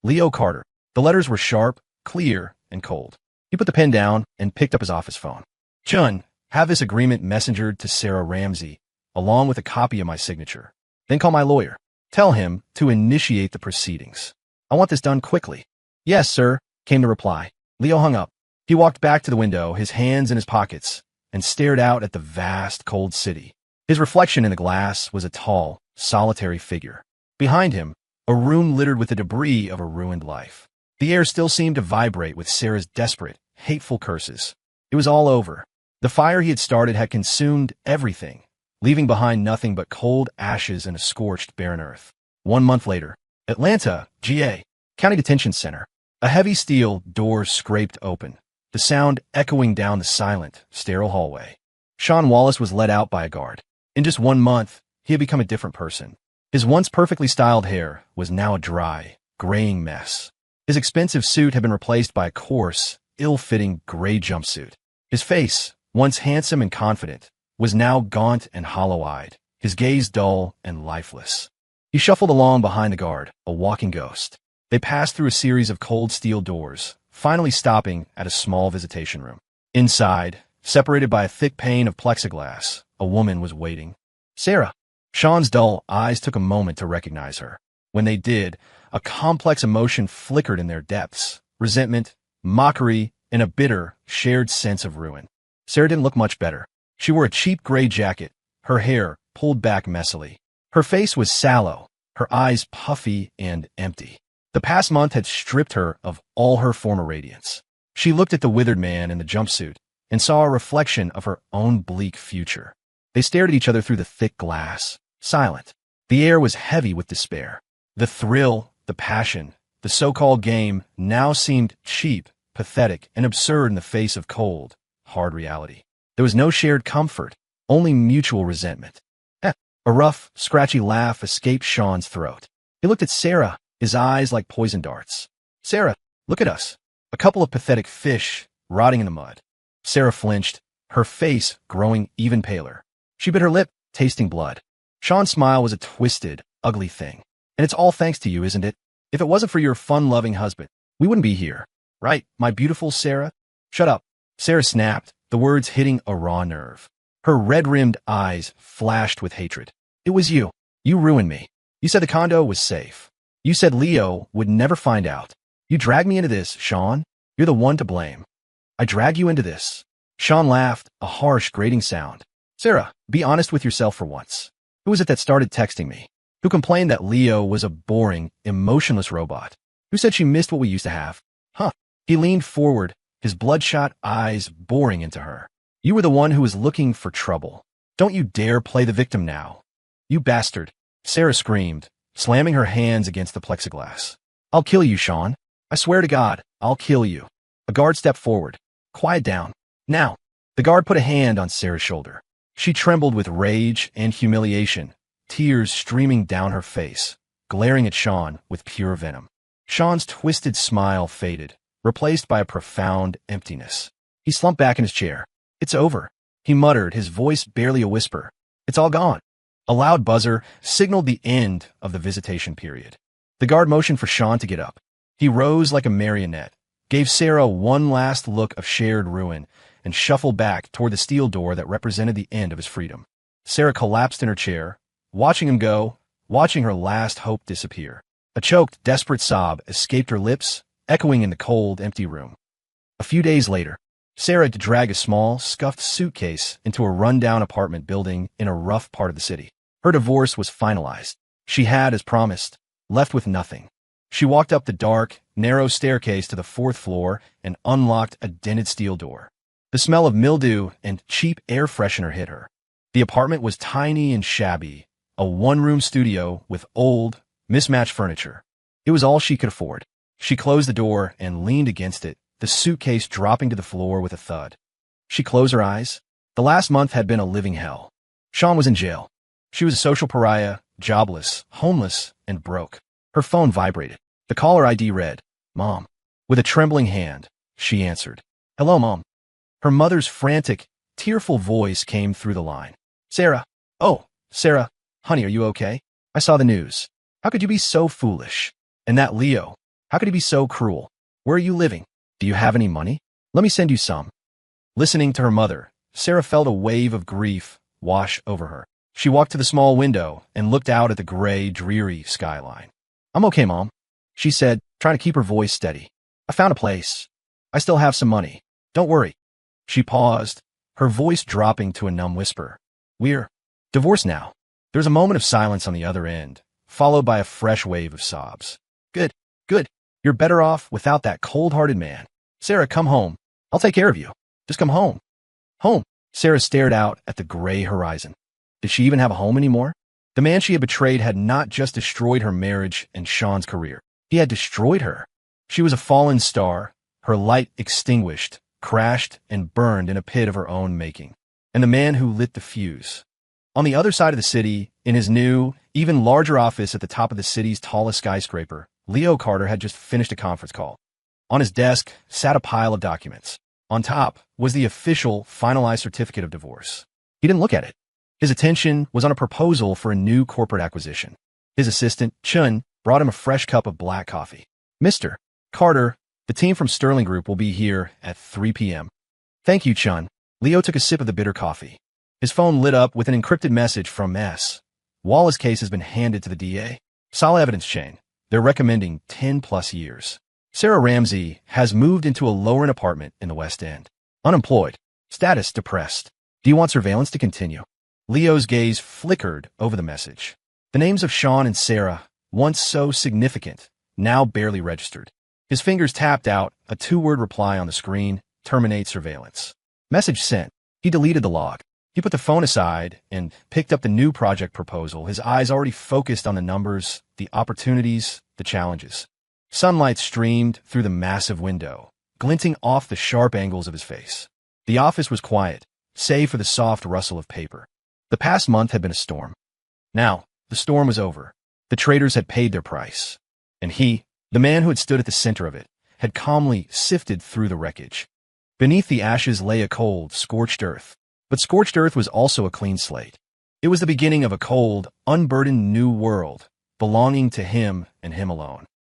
Leo Carter. The letters were sharp, clear, and cold. He put the pen down and picked up his office phone. Chun, have this agreement messengered to Sarah Ramsey, along with a copy of my signature. Then call my lawyer. Tell him to initiate the proceedings. I want this done quickly. Yes, sir, came the reply. Leo hung up. He walked back to the window, his hands in his pockets, and stared out at the vast, cold city. His reflection in the glass was a tall, solitary figure. Behind him, a room littered with the debris of a ruined life. The air still seemed to vibrate with Sarah's desperate, hateful curses. It was all over. The fire he had started had consumed everything, leaving behind nothing but cold ashes and a scorched, barren earth. 1 month later, Atlanta, GA, County Detention Center. A heavy steel door scraped open, the sound echoing down the silent, sterile hallway. Sean Wallace was let out by a guard. In just 1 month, he had become a different person. His once perfectly styled hair was now a dry, graying mess. His expensive suit had been replaced by a coarse, ill-fitting gray jumpsuit. His face, once handsome and confident, was now gaunt and hollow-eyed, his gaze dull and lifeless. He shuffled along behind the guard, a walking ghost. They passed through a series of cold steel doors, finally stopping at a small visitation room. Inside, separated by a thick pane of plexiglass, a woman was waiting. Sarah. Sean's dull eyes took a moment to recognize her. When they did, a complex emotion flickered in their depths: resentment, mockery, and a bitter, shared sense of ruin. Sarah didn't look much better. She wore a cheap gray jacket, her hair pulled back messily. Her face was sallow, her eyes puffy and empty. The past month had stripped her of all her former radiance. She looked at the withered man in the jumpsuit and saw a reflection of her own bleak future. They stared at each other through the thick glass, silent. The air was heavy with despair. The thrill, the passion, the so-called game now seemed cheap, pathetic, and absurd in the face of cold, hard reality. There was no shared comfort, only mutual resentment. A rough, scratchy laugh escaped Sean's throat. He looked at Sarah, his eyes like poison darts. Sarah, look at us. A couple of pathetic fish, rotting in the mud. Sarah flinched, her face growing even paler. She bit her lip, tasting blood. Sean's smile was a twisted, ugly thing. And it's all thanks to you, isn't it? If it wasn't for your fun-loving husband, we wouldn't be here. Right, my beautiful Sarah? Shut up. Sarah snapped, the words hitting a raw nerve. Her red-rimmed eyes flashed with hatred. It was you. You ruined me. You said the condo was safe. You said Leo would never find out. You dragged me into this, Sean. You're the one to blame. I dragged you into this. Sean laughed, a harsh, grating sound. Sarah, be honest with yourself for once. Who was it that started texting me? Who complained that Leo was a boring, emotionless robot? Who said she missed what we used to have? Huh. He leaned forward, his bloodshot eyes boring into her. You were the one who was looking for trouble. Don't you dare play the victim now. You bastard. Sarah screamed, slamming her hands against the plexiglass. I'll kill you, Sean. I swear to God, I'll kill you. A guard stepped forward. Quiet down. Now. The guard put a hand on Sarah's shoulder. She trembled with rage and humiliation, tears streaming down her face, glaring at Sean with pure venom. Sean's twisted smile faded, replaced by a profound emptiness. He slumped back in his chair. It's over, he muttered, his voice barely a whisper. It's all gone. A loud buzzer signaled the end of the visitation period. The guard motioned for Sean to get up. He rose like a marionette, gave Sarah one last look of shared ruin, and shuffled back toward the steel door that represented the end of his freedom. Sarah collapsed in her chair, watching him go, watching her last hope disappear. A choked, desperate sob escaped her lips, echoing in the cold, empty room. A few days later, Sarah had to drag a small, scuffed suitcase into a rundown apartment building in a rough part of the city. Her divorce was finalized. She had, as promised, left with nothing. She walked up the dark, narrow staircase to the 4th floor and unlocked a dented steel door. The smell of mildew and cheap air freshener hit her. The apartment was tiny and shabby, a one-room studio with old, mismatched furniture. It was all she could afford. She closed the door and leaned against it, the suitcase dropping to the floor with a thud. She closed her eyes. The last month had been a living hell. Sean was in jail. She was a social pariah, jobless, homeless, and broke. Her phone vibrated. The caller ID read, Mom. With a trembling hand, she answered. Hello, Mom. Her mother's frantic, tearful voice came through the line. Sarah. Oh, Sarah. Honey, are you okay? I saw the news. How could you be so foolish? And that Leo. How could he be so cruel? Where are you living? Do you have any money? Let me send you some. Listening to her mother, Sarah felt a wave of grief wash over her. She walked to the small window and looked out at the gray, dreary skyline. I'm okay, Mom, she said, trying to keep her voice steady. I found a place. I still have some money. Don't worry. She paused, her voice dropping to a numb whisper. We're divorced now. There's a moment of silence on the other end, followed by a fresh wave of sobs. Good, good. You're better off without that cold-hearted man. Sarah, come home. I'll take care of you. Just come home. Home. Sarah stared out at the gray horizon. Did she even have a home anymore? The man she had betrayed had not just destroyed her marriage and Sean's career. He had destroyed her. She was a fallen star, her light extinguished, crashed, and burned in a pit of her own making. And the man who lit the fuse. On the other side of the city, in his new, even larger office at the top of the city's tallest skyscraper, Leo Carter had just finished a conference call. On his desk sat a pile of documents. On top was the official finalized certificate of divorce. He didn't look at it. His attention was on a proposal for a new corporate acquisition. His assistant, Chun, brought him a fresh cup of black coffee. Mr. Carter, the team from Sterling Group will be here at 3 p.m. Thank you, Chun. Leo took a sip of the bitter coffee. His phone lit up with an encrypted message from S. Wallace's case has been handed to the DA. Solid evidence chain. They're recommending 10+ years. Sarah Ramsey has moved into a lower-end apartment in the West End. Unemployed. Status depressed. Do you want surveillance to continue? Leo's gaze flickered over the message. The names of Sean and Sarah, once so significant, now barely registered. His fingers tapped out a 2-word reply on the screen, terminate surveillance. Message sent. He deleted the log. He put the phone aside and picked up the new project proposal, his eyes already focused on the numbers, the opportunities, the challenges. Sunlight streamed through the massive window, glinting off the sharp angles of his face. The office was quiet, save for the soft rustle of paper. The past month had been a storm. Now, the storm was over. The traders had paid their price. And he, the man who had stood at the center of it, had calmly sifted through the wreckage. Beneath the ashes lay a cold, scorched earth. But scorched earth was also a clean slate. It was the beginning of a cold, unburdened new world, belonging to him and him alone.